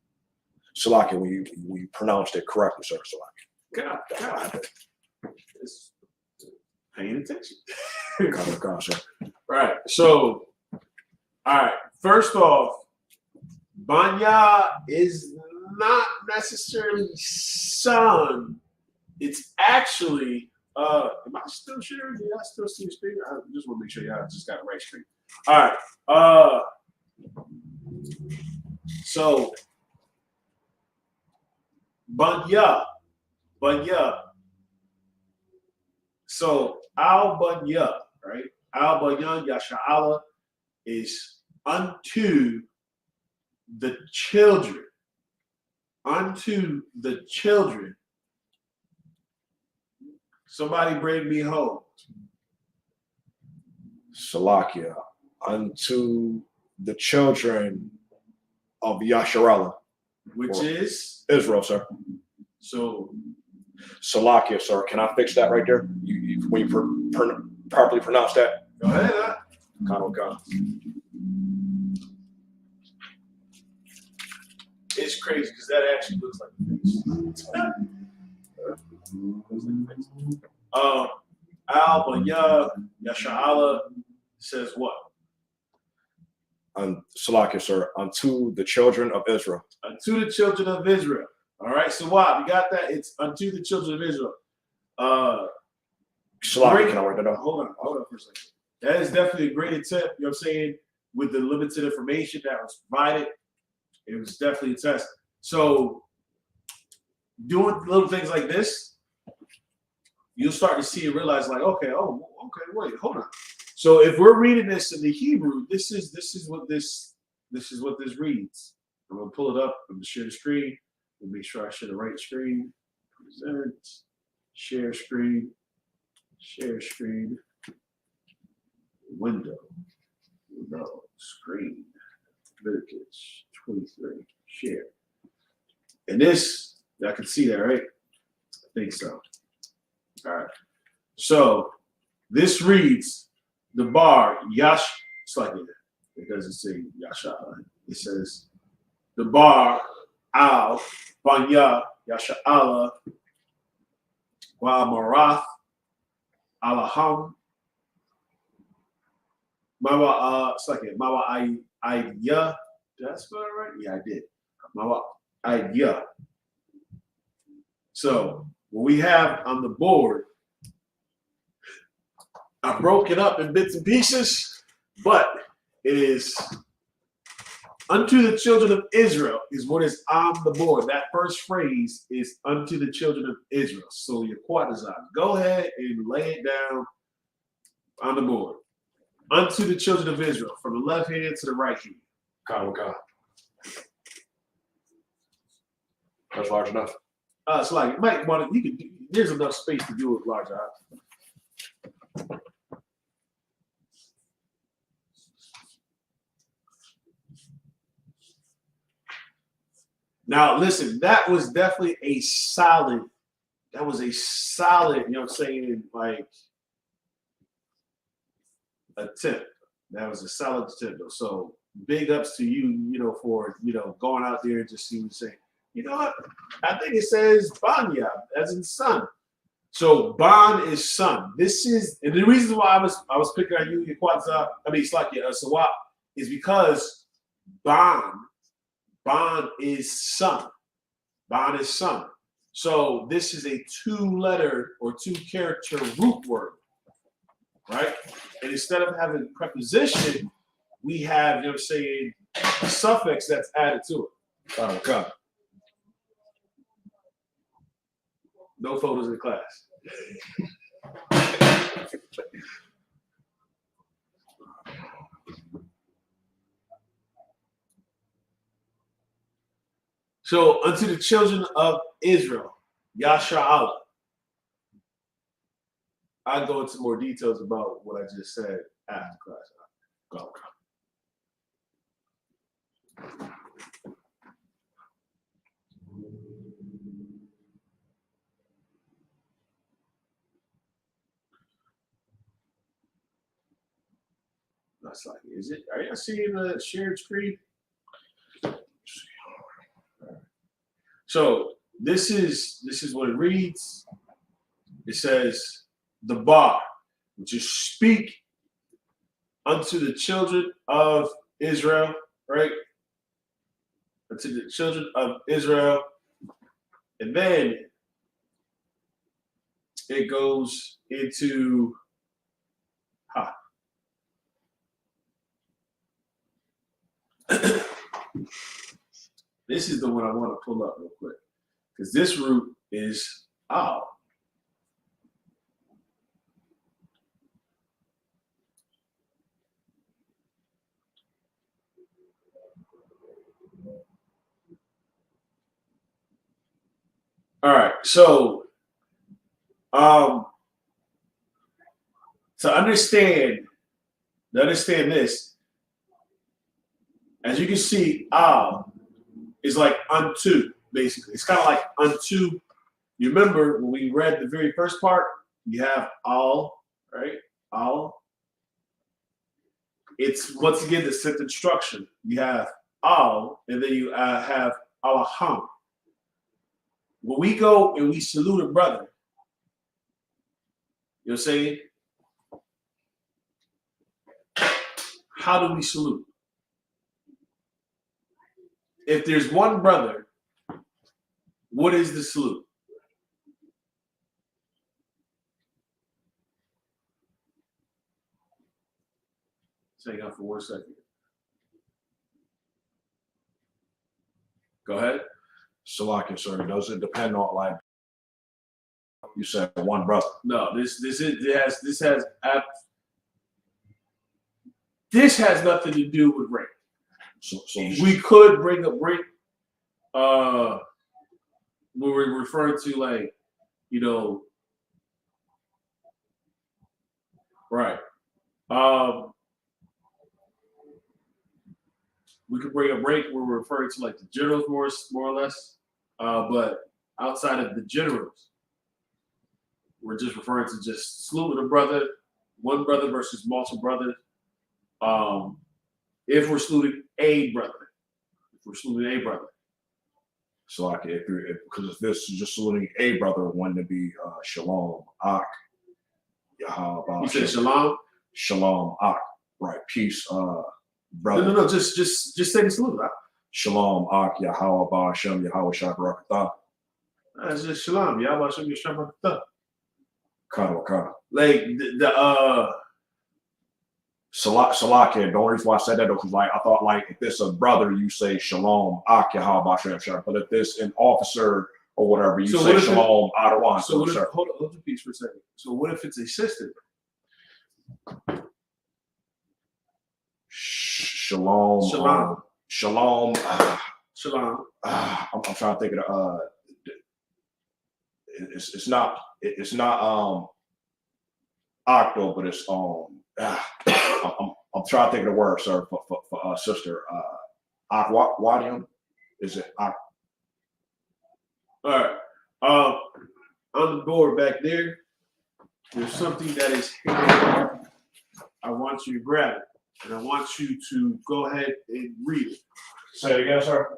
Salaki, when you pronounced it correctly, sir. God. It's paying attention. Khan, sir. Right. So, all right. First off, Banya is not necessarily son. It's actually. Am I still sharing? Yeah, I still see the screen. I just want to make sure y'all just got the right screen. All right. So Banya. So Al Banya, right? Al Banya Yasha'ala is unto the children. Unto the children. Somebody bring me home. Salakia, unto the children of Yasharala. Which is? Israel, sir. So. Salakia, sir. Can I fix that right there? When you properly pronounce that? Go ahead, huh? Khan. It's crazy because that actually looks like a face. Al Banya Yasha'ala says what? Salakia, sir. Unto the children of Israel. Unto the children of Israel. All right, so what? We got that? It's unto the children of Israel. Salakia, can I write that down? Hold on for a second. That is definitely a great attempt, you know what I'm saying, with the limited information that was provided. It was definitely a test. So doing little things like this, you'll start to see and realize, like, okay, wait, hold on. So if we're reading this in the Hebrew, this is what this reads. I'm gonna pull it up. I'm gonna share the screen. We'll make sure I share the right screen. Present, share screen, window, screen, Leviticus 23, share. And this, I can see that, right? I think so. All right. So this reads the bar Yash. It's like it doesn't say Yasha. It says the bar Al Banya Yasha Allah Wa Marath Alaham Mawa. It's like it. Mawa I Ya. Did I spell it right? Yeah, I did. Mawa I Ya. So what we have on the board, I broke it up in bits and pieces, but it is unto the children of Israel is what is on the board. That first phrase is unto the children of Israel. So your Qadash, go ahead and lay it down on the board. Unto the children of Israel, from the left hand to the right hand. God. That's large enough. So like you might want to, you can. There's enough space to do it larger. Now listen, that was definitely a solid. That was a solid, you know what I'm saying, like attempt. That was a solid attempt. So big ups to you, you know, for going out there and just seeing what saying. You know what? I think it says Banya, as in son. So Ban is son. This is, and the reason why I was picking on you, it's like Sawat, is because Ban is son. Ban is son. So this is a 2-letter or 2-character root word, right? And instead of having preposition, we have, you know what I'm saying, a suffix that's added to it. God. No photos in class. So unto the children of Israel, Yasha Allah. I'll go into more details about what I just said after class. Go. That's like, is it? Are you seeing the shared screen? So this is what it reads. It says the bar, which is speak unto the children of Israel, right? Unto the children of Israel. And then it goes into this is the one I want to pull up real quick. Because this root is Al. All right, so to understand this, as you can see, Al is like unto, basically. It's kind of like unto. You remember when we read the very first part, you have all, right? All. It's once again the sentence structure. You have all, and then you have Alaham. When we go and we salute a brother, you know what I'm saying? How do we salute? If there's one brother, what is the salute? Hang on for 1 second. Go ahead. Salaki, sir, does it depend on like you said one brother? No, this has nothing to do with rank. So We could bring up rank when we're referring to like, you know, right. We could bring up rank when we're referring to like the generals more or less. But outside of the generals, we're just referring to just saluting a brother, one brother versus multiple brothers. If we're saluting a brother. So like because if this is just saluting a brother, wouldn't it be Shalom Ak Yahweh? You said Shalom? Shalom Ak, right? Peace, brother. No. Just say the salute. Right? Shalom Ak Yahweh Ba'Shem Yahweh Shakrakatah. That's just Shalom. Yahweh Shem Yahweh. Kana. Like Salaki, the only reason why I said that though, because like I thought like if it's a brother, you say Shalom Ak Yahweh Ba'Shem Shak. But if it's an officer or whatever, you say Shalom Adawan. So what if, hold your piece for a second. So what if it's a sister? Shalom. I'm trying to think of it's not octo, but it's I'm trying to think of the word, sir, for sister. Aquadium, is it? All right. On the board back there, there's something that is here. I want you to grab it, and I want you to go ahead and read it. Say it again, sir.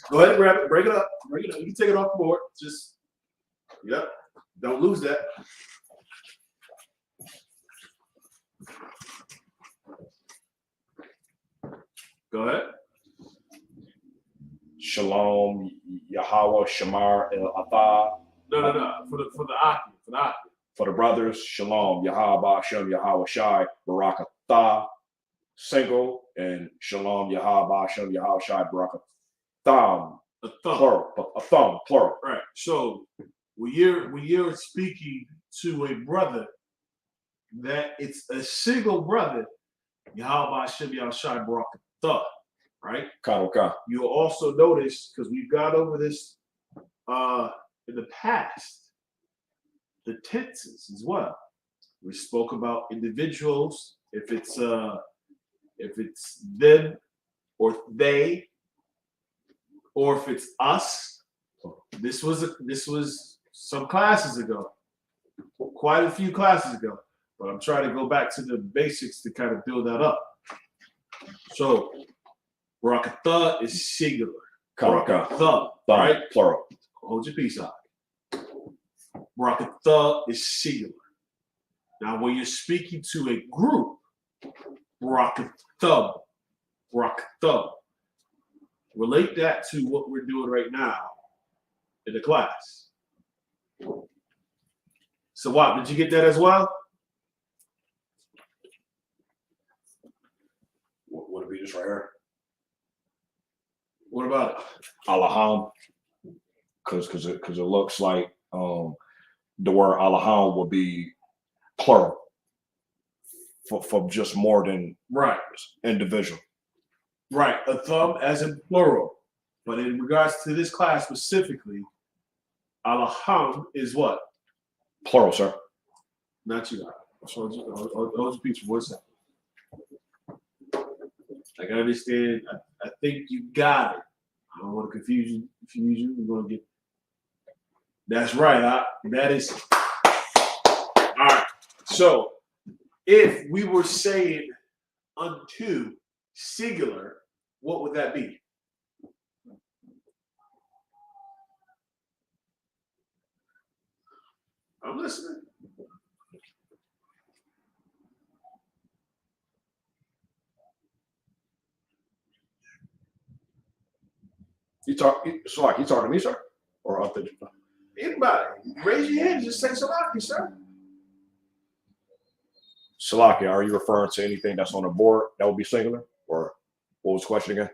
Go ahead and grab it. Break it up. You can take it off the board. Just, yep. Don't lose that. Go ahead. Shalom, Yahweh, Shamar, El Atha. No. For the Aki. For the brothers, Shalom, Yahweh, Shem, Yahweh, Shai, Barak Atha, single, and Shalom, Yahweh, Shem, Yahweh, Shai, Barak Thumb. A thumb. Plural. Right. So when you're speaking to a brother, that it's a single brother, Yahweh Shem Yahweh Shai Barak Thumb, right? Okay. You'll also notice, because we've gone over this in the past, the tenses as well. We spoke about individuals, if it's them or they, or if it's us. This was some classes ago, quite a few classes ago, but I'm trying to go back to the basics to kind of build that up. So, Barakatha is singular. Barakatha, right? Plural. Hold your peace out. Barakatha is singular. Now, when you're speaking to a group, Barakatha, relate that to what we're doing right now in the class. So what, did you get that as well? Would it be just right here? What about it? Alaham, because it looks like the word Alaham would be plural for just more than right individual. Right, a thumb as in plural. But in regards to this class specifically, Alaham is what? Plural, sir. Not you. Hold your piece for 1 second. I can understand. I think you got it. I don't want to confuse you. We're going to get. That's right. That is. All right. So if we were saying unto singular, what would that be? I'm listening. You talking to me, sir? Or up to Anybody? Raise your hand. Just say Salaki, sir. Salaki, are you referring to anything that's on the board that would be singular? Or what was the question again?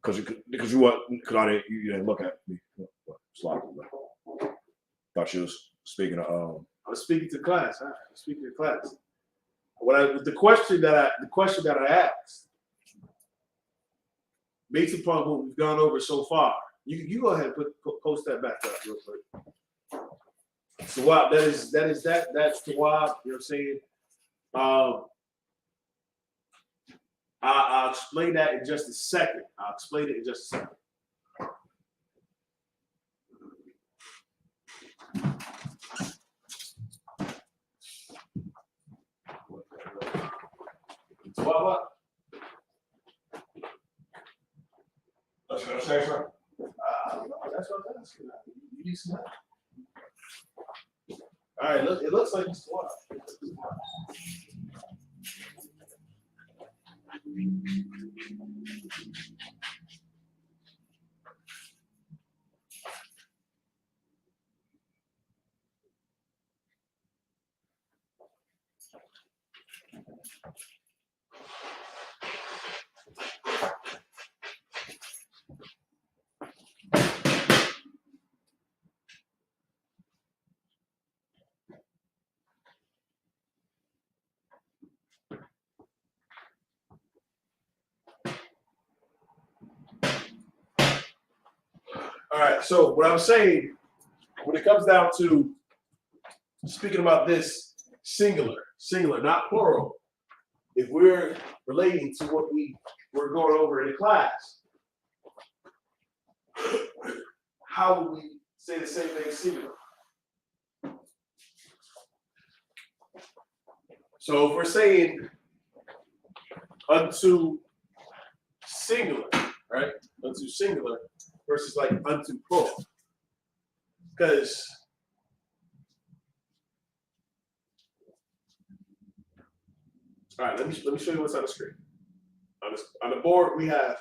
because you didn't look at me. Slide. Thought you was speaking of. I was speaking to class. I was speaking to class. The question that I asked, based upon what we've gone over so far, you go ahead and post that back up real quick. So wow, that's the why, you know what I'm saying? I'll explain that in just a second. I'll explain it in just a second. What? That's what I'm saying, sir. That's what I'm asking. You need some help. All right, it looks like it's water. All right, so what I'm saying, when it comes down to speaking about this singular, not plural, if we're relating to what we're going over in the class, how would we say the same thing singular? So if we're saying unto singular, right? Unto singular versus like unto plural. Because all right, let me show you what's on the screen. On the board, we have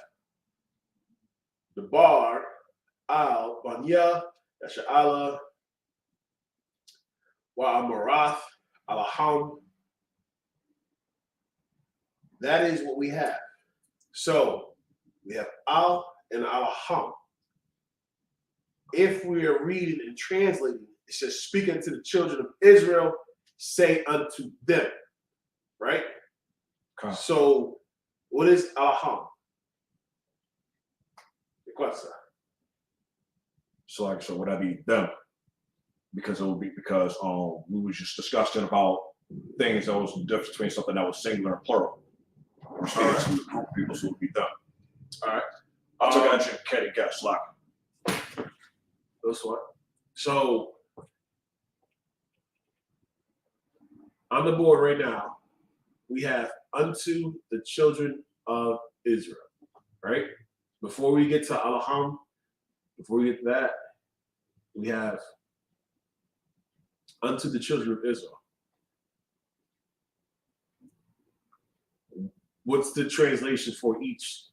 the bar, al, banya, yasha'ala, wa'amarath, alaham. That is what we have. So we have al and alaham. If we are reading and translating, it says, speaking to the children of Israel, say unto them, right? Okay. So what is alaham? So would that be them? Because it would be because we were just discussing about things that was the difference between something that was singular and plural. We're speaking to a group of people, so it would be them. All right. I took an educated guess, like. That's what. So on the board right now, we have unto the children of Israel, right? Before we get to Alaham, before we get to that, we have unto the children of Israel. What's the translation for each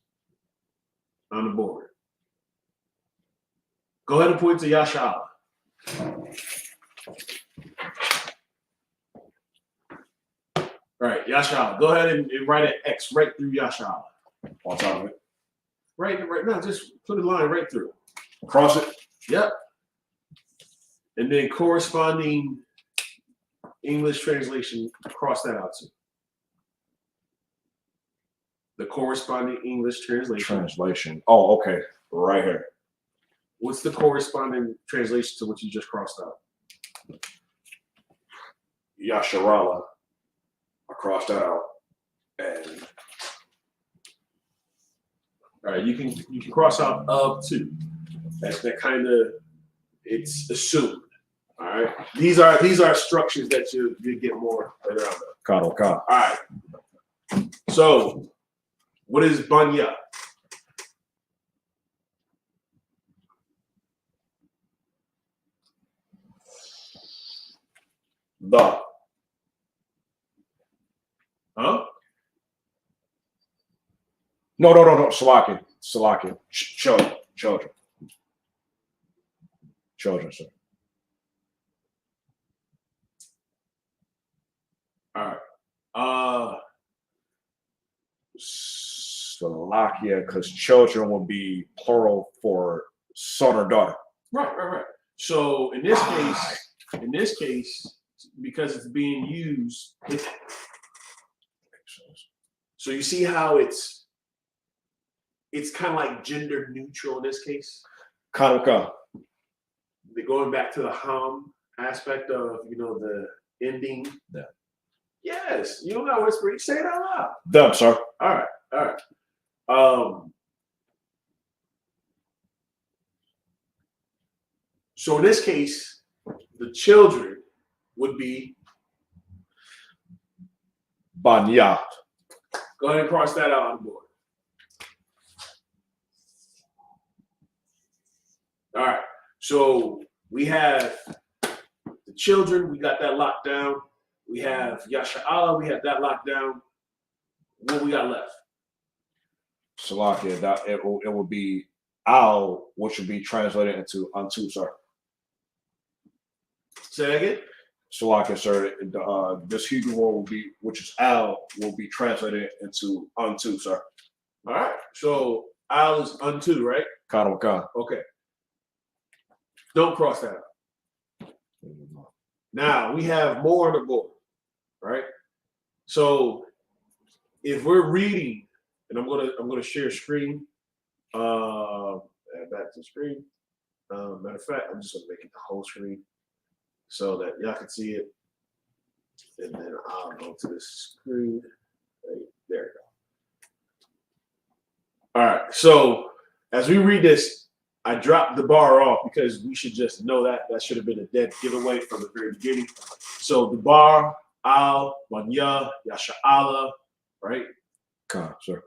on the board? Go ahead and point to Yashala. All right, Yashala. Go ahead and write an X right through Yashala. On top of it. Right now, just put a line right through. Across it? Yep. And then corresponding English translation, cross that out too. The corresponding English translation. Oh, okay. Right here. What's the corresponding translation to what you just crossed out? Yasharala. I crossed that out. And all right, you can cross out of too. That kind of, it's assumed. All right. These are structures that you get more later on. All right. So what is banya? The. Huh? No. Salaki. Children, sir. All right. Salakia, because children will be plural for son or daughter. Right. So in this case, because it's being used, so you see how it's kind of like gender neutral in this case. Kanaka. They're going back to the ham aspect of the ending. Yeah. Yes, you don't got to whisper. You say it out loud. Them, sir. All right. So in this case, the children would be Banya. Go ahead and cross that out on the board. All right. So we have the children. We got that locked down. We have Yasha'Allah. We have that locked down. What we got left? Salakia. That it will be al, which would be translated into unto, sir. Say that again. Salakia, sir. This Hebrew word will be, which is al, will be translated into unto, sir. All right. So al is unto, right? Kanaka. Okay. Don't cross that out. Now we have more on the board, right? So if we're reading, and I'm gonna share screen, add back to the screen. Matter of fact, I'm just gonna make it the whole screen so that y'all can see it, and then I'll go to the screen. Right, there we go. All right. So as we read this, I dropped the bar off because we should just know that should have been a dead giveaway from the very beginning. So the bar, al, Wanya, Yasha'Allah, right? Sir.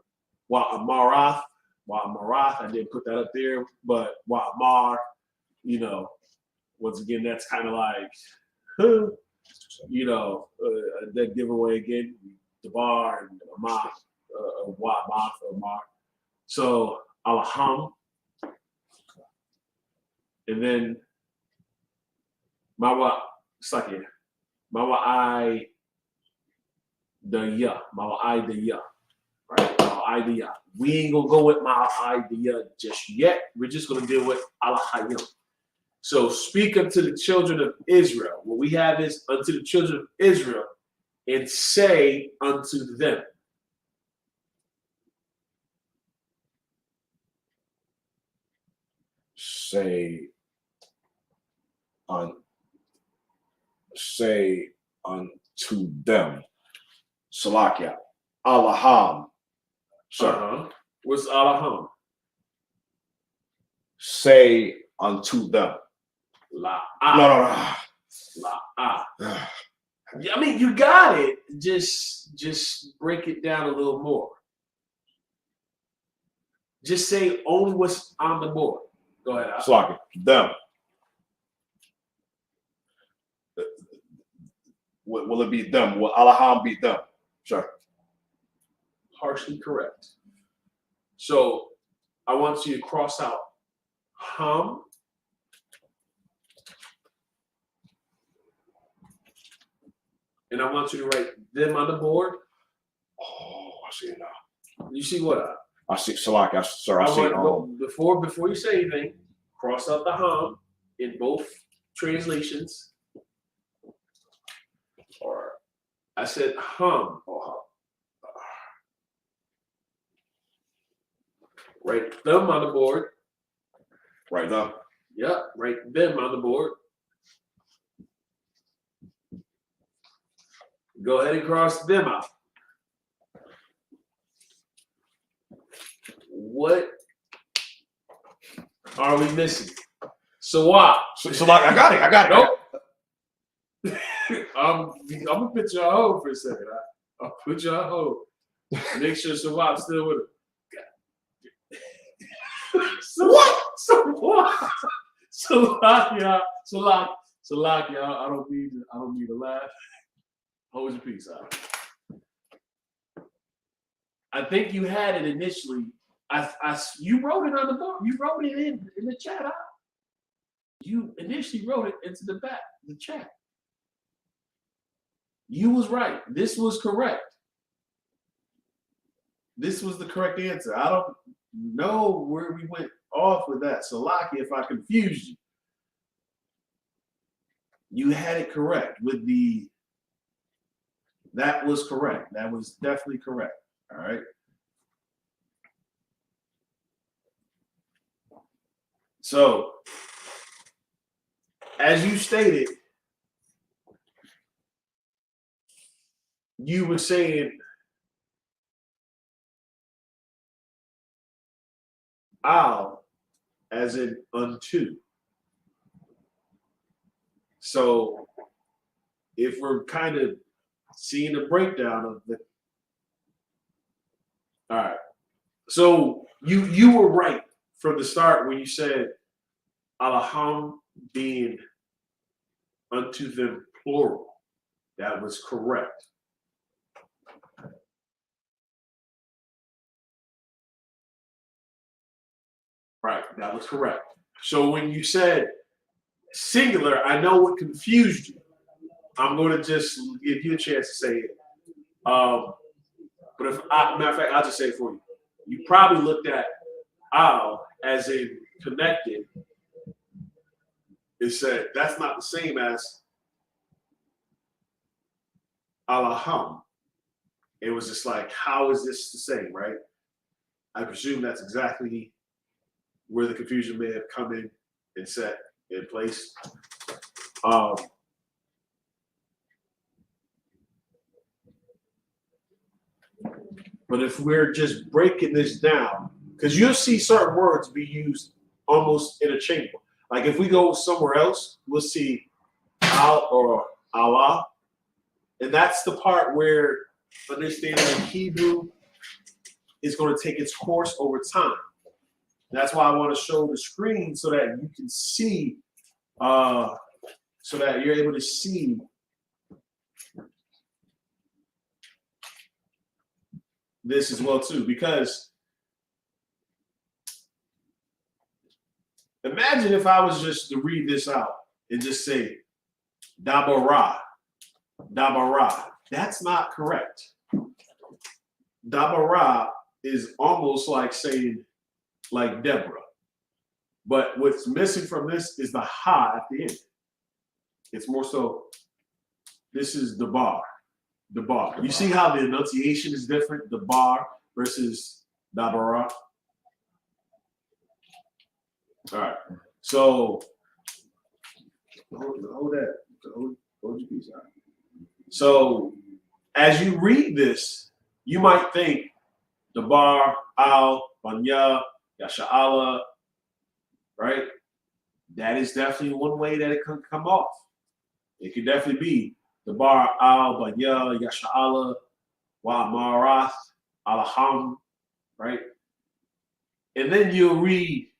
Wa'amarath, I didn't put that up there, but Wa'amar, once again, that's kind of like, a dead giveaway again. The bar and Amar, Wa'amath, Amar. So Alham. And then Mawa Sakia. Mawa I the ya. Mawa I the ya. Right? Mawa I the ya. We ain't gonna go with Mawa I the ya just yet. We're just gonna deal with Alahayim. So speak unto the children of Israel. What we have is unto the children of Israel and say unto them. Say unto them. Salakia. Alaham. Sir. What's Alaham? Say unto them. La. No. Yeah, I mean, you got it. Just break it down a little more. Just say only what's on the board. Go ahead. Salakia. Them. Will it be them? Will Alaham be them? Sure. Partially correct. So I want you to cross out Ham. And I want you to write them on the board. Oh, I see it now. You see what? I see Salakia, sir. I see it. Before you say anything, cross out the Ham in both translations. Or I said hum. Write them on the board. Right now. Yeah, write them on the board. Go ahead and cross them out. What are we missing? So what? So like, I got it. Nope. I'm gonna put you on hold for a second. I'll put you on hold. Make sure Sawab's still with him. So what? So like, y'all. I don't need to laugh. Hold your peace out. I think you had it initially. You wrote it on the board. You wrote it in the chat. You initially wrote it into the back, the chat. You was right. This was correct. This was the correct answer. I don't know where we went off with that. So, Lockie, if I confused you, you had it correct with the. That was correct. That was definitely correct. All right. So, as you stated, you were saying "al" as in unto. So, if we're kind of seeing a breakdown of the, all right. So you were right from the start when you said Alaham being unto them plural. That was correct. Right, that was correct. So when you said singular, I know what confused you. I'm going to just give you a chance to say it. But matter of fact, I'll just say it for you. You probably looked at al as in connected. It said that's not the same as Alaham. It was just like, how is this the same, right? I presume that's exactly where the confusion may have come in and set in place. But if we're just breaking this down, because you'll see certain words be used almost interchangeable. Like if we go somewhere else, we'll see al or Allah. And that's the part where understanding Hebrew is going to take its course over time. That's why I want to show the screen so that you can see, so that you're able to see this as well too. Because imagine if I was just to read this out and just say Dabara, Dabara. That's not correct. Dabara is almost like saying like Deborah. But what's missing from this is the ha at the end. It's more so, this is the bar. The bar. You see how the enunciation is different? The bar versus Dabara. All right. So hold that. Hold your piece out. So as you read this, you might think the bar, al, banya, yasha'ala, right? That is definitely one way that it could come off. It could definitely be the bar, al, banya, yasha'ala, wa marath, alaham, right? And then you'll read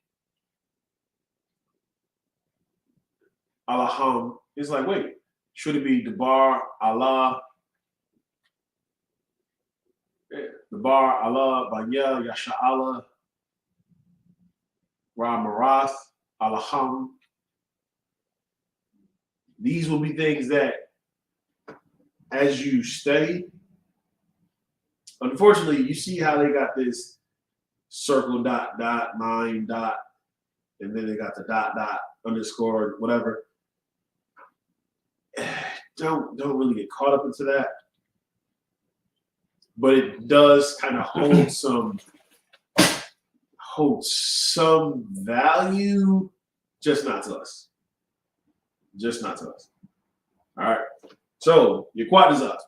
alaham. It's like, wait, should it be the bar, Allah, the bar, Allah, banya, yasha'ala, Ra Marath, Alaham. These will be things that, as you study, unfortunately, you see how they got this circle, dot, dot, 9, dot, and then they got the dot, dot, underscore, whatever. Don't really get caught up into that. But it does kind of hold some value, just not to us. Just not to us. All right. So your quad is up.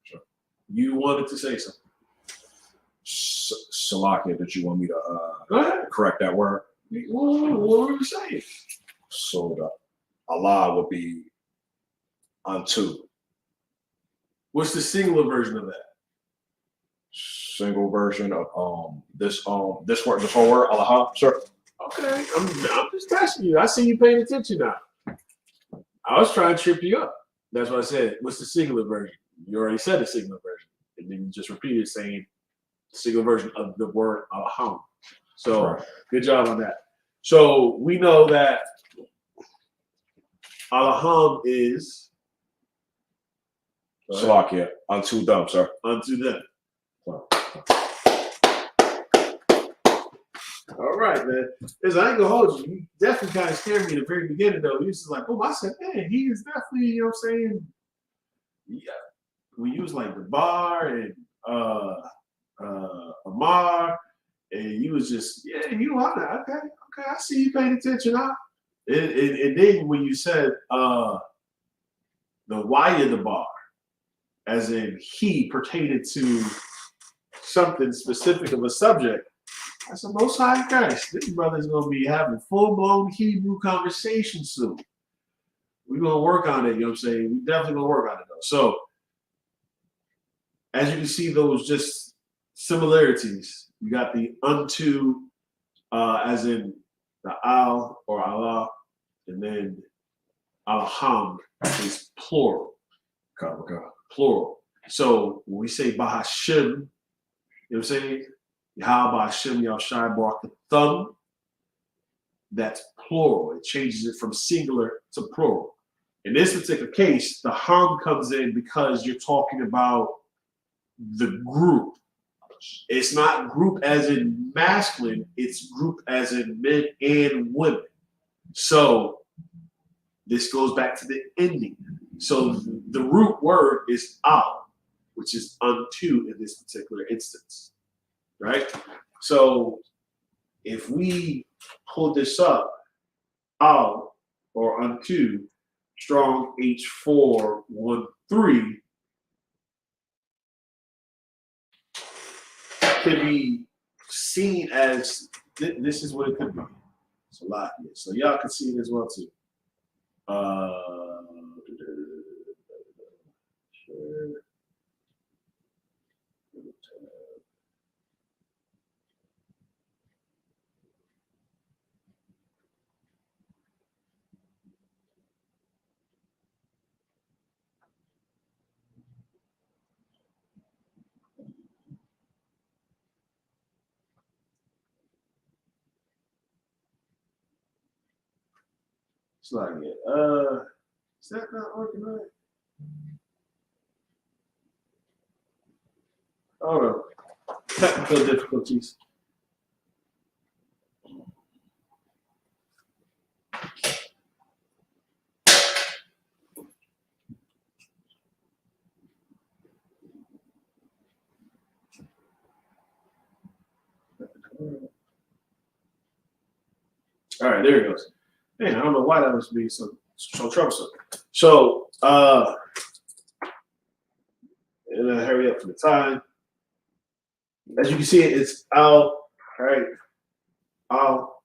Sure. You wanted to say something. Salakia, that you want me to correct that word? What were you saying? So the Allah would be unto. What's the singular version of that? Single version of this word, this whole word, Allah, sir. Okay, I'm just testing you. I see you paying attention now. I was trying to trip you up. That's what I said. What's the singular version? You already said the singular version, and then you just repeated saying the singular version of the word Alaham. So right. Good job on that. So we know that Alaham is Salakia, unto them, sir. Unto them. All right, man. Listen, I ain't gonna hold you. You definitely kind of scared me in the very beginning, though. You was just like, oh, I said, man, he is definitely, you know what I'm saying? Yeah. We use like the bar and Amar, and you was just, yeah, you know, okay, I see you paying attention. And then when you said the why of the bar, as in he pertaining to something specific of a subject, I said, Most High Christ, this brother's gonna be having full-blown Hebrew conversation soon. We're gonna work on it, you know what I'm saying? We definitely gonna work on it though. So as you can see, those just similarities. You got the unto, as in the al or Allah, and then alham is plural. Plural. So when we say Bahashim, you know what I'm saying? Yahal Bahashim Yahshai Barak the thumb, that's plural. It changes it from singular to plural. In this particular case, the ham comes in because you're talking about the group. It's not group as in masculine, it's group as in men and women. So this goes back to the ending. So the root word is al, which is unto in this particular instance, right? So if we pull this up, al or unto, strong H413, could be seen as this is what it could be. It's a lot here. So y'all can see it as well too. It's like it. Is that not working right? Hold on. Technical difficulties. All right, there it goes. Man, I don't know why that was being so troublesome. So, and hurry up for the time. As you can see, it's out, right? Out.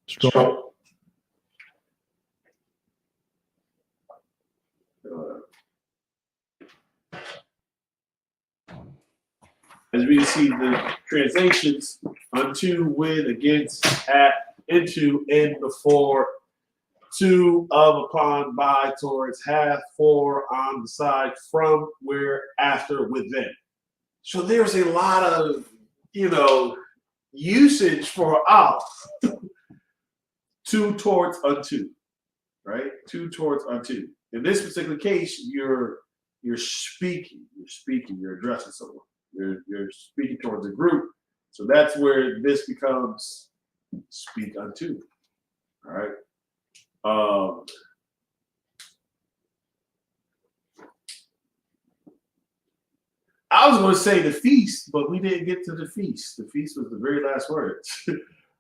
Strong. As we can see, the translations unto, with, against, at, into, in, before, to, of, upon, by, towards, hath, for, on, beside, from, where, after, within. So there's a lot of, usage for of. To, towards, unto, right? To, towards, unto. In this particular case, you're speaking, you're addressing someone. You're speaking towards a group. So that's where this becomes speak unto. All right. I was going to say the feast, but we didn't get to the feast. The feast was the very last words.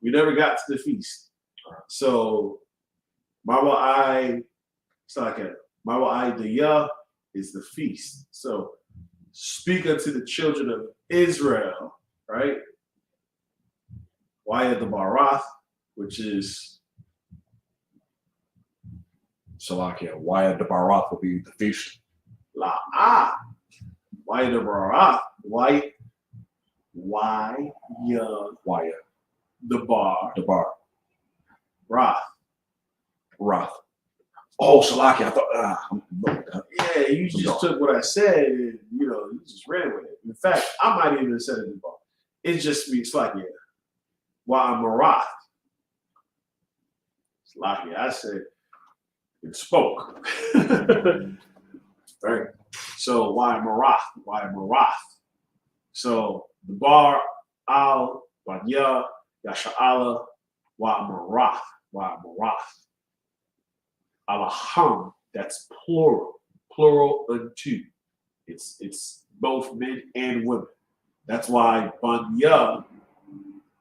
We never got to the feast. So Mawa'ai, it's like Mawa'ai Diyah is the feast. So speak unto the children of Israel, right? Waya the Barath, which is Salakia. Waya the Barath will be the feast. La'ah. Waya the Barath. Waya the bar. Roth. Oh, Salakia. I thought. Yeah, you just took what I said and you just ran with it. In fact, I might even have said it before. It just speaks like Why Marath. Salakia. I said it spoke. Right. So why Marath? Why Marath? So the bar al Wanya Yasha'ala why Marath? Why Marath? Alaham, that's plural unto. It's both men and women. That's why Banya,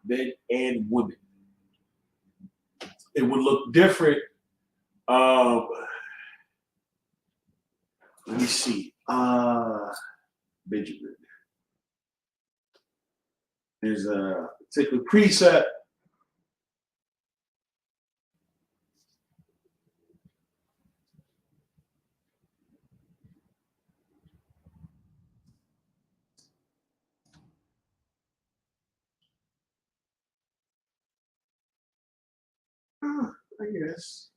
men and women. It would look different. Let me see. Benjamin. There's a particular precept. I guess.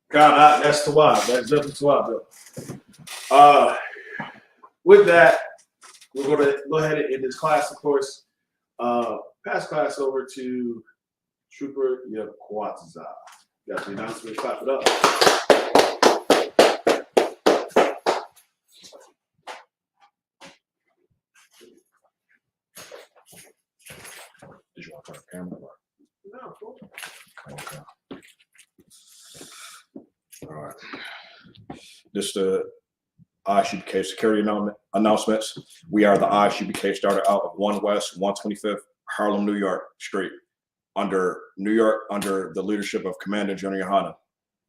God, that's the why. That's definitely the why, though. With that, we're going to go ahead and end this class, of course. Pass class over to Trooper Yakwatza. You got the announcement, clap it up. Did you want to turn the camera on? No, cool. Okay. All right. This the I.S.U.P.K security announcements. We are the I.S.U.P.K started out of 1 West 125th Harlem, New York Street, under the leadership of Commander General YAHANNA.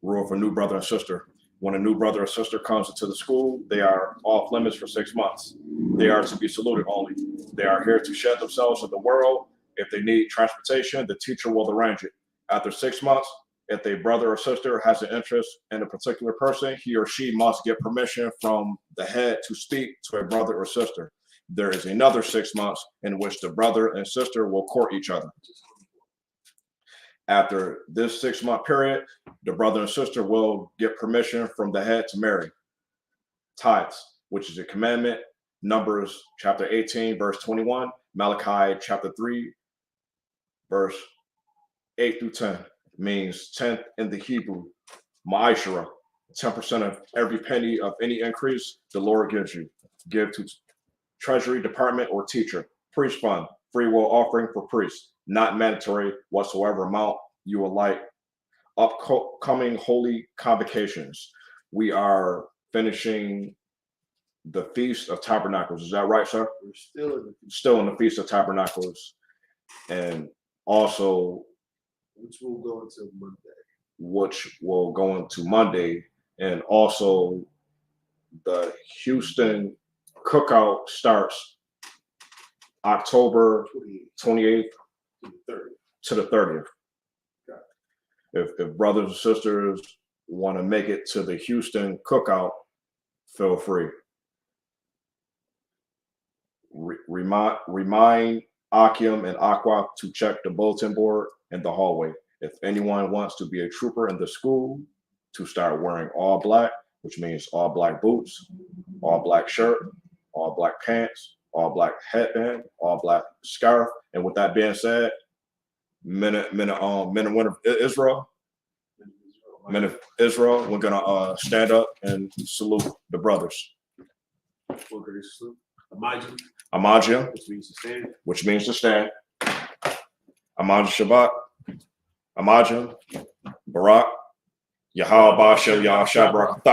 Rule for new brother and sister. When a new brother or sister comes into the school, they are off limits for 6 months. They are to be saluted only. They are here to shed themselves in the world. If they need transportation, the teacher will arrange it. After 6 months, if a brother or sister has an interest in a particular person, he or she must get permission from the head to speak to a brother or sister. There is another 6 months in which the brother and sister will court each other. After this 6-month period, the brother and sister will get permission from the head to marry. Tithes, which is a commandment, Numbers chapter 18, verse 21, Malachi chapter 3, verse 8 through 10, means 10th in the Hebrew, ma'ashara, 10% of every penny of any increase the Lord gives you. Give to Treasury Department or teacher. Priest fund, free will offering for priests, not mandatory whatsoever amount you would like. Upcoming holy convocations. We are finishing the Feast of Tabernacles. Is that right, sir? We're still in the Feast of Tabernacles. And also, which will go into Monday. And also, the Houston Cookout starts October 28th to the 30th. If brothers and sisters want to make it to the Houston Cookout, feel free. Remind Akim and Aqua to check the bulletin board in the hallway. If anyone wants to be a trooper in the school, to start wearing all black, which means all black boots, all black shirt, all black pants, all black headband, all black scarf. And with that being said, men and women of Israel, we're gonna stand up and salute the brothers. Amajim, which means to stand. Amaj Shabbat, Amajim, Barak, Yahweh Bashem, Yahshua Barak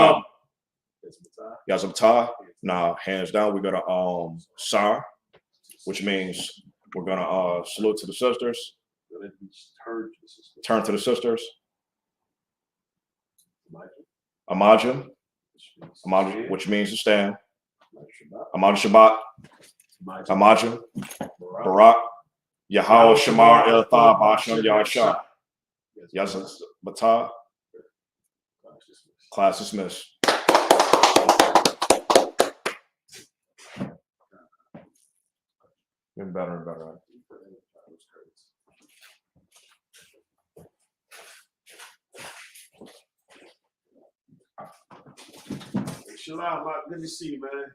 Yazabtah. Now, hands down, we're gonna Sar, which means we're gonna salute to the sisters. Turn to the sisters. Amajim, which means to stand. Amaj Shabbat, Amajim, Barak, Yahweh Shamar Iltha Bashem Yahshua Yazabtah. Class dismissed. Getting better and better. Shalom, good to see you, man.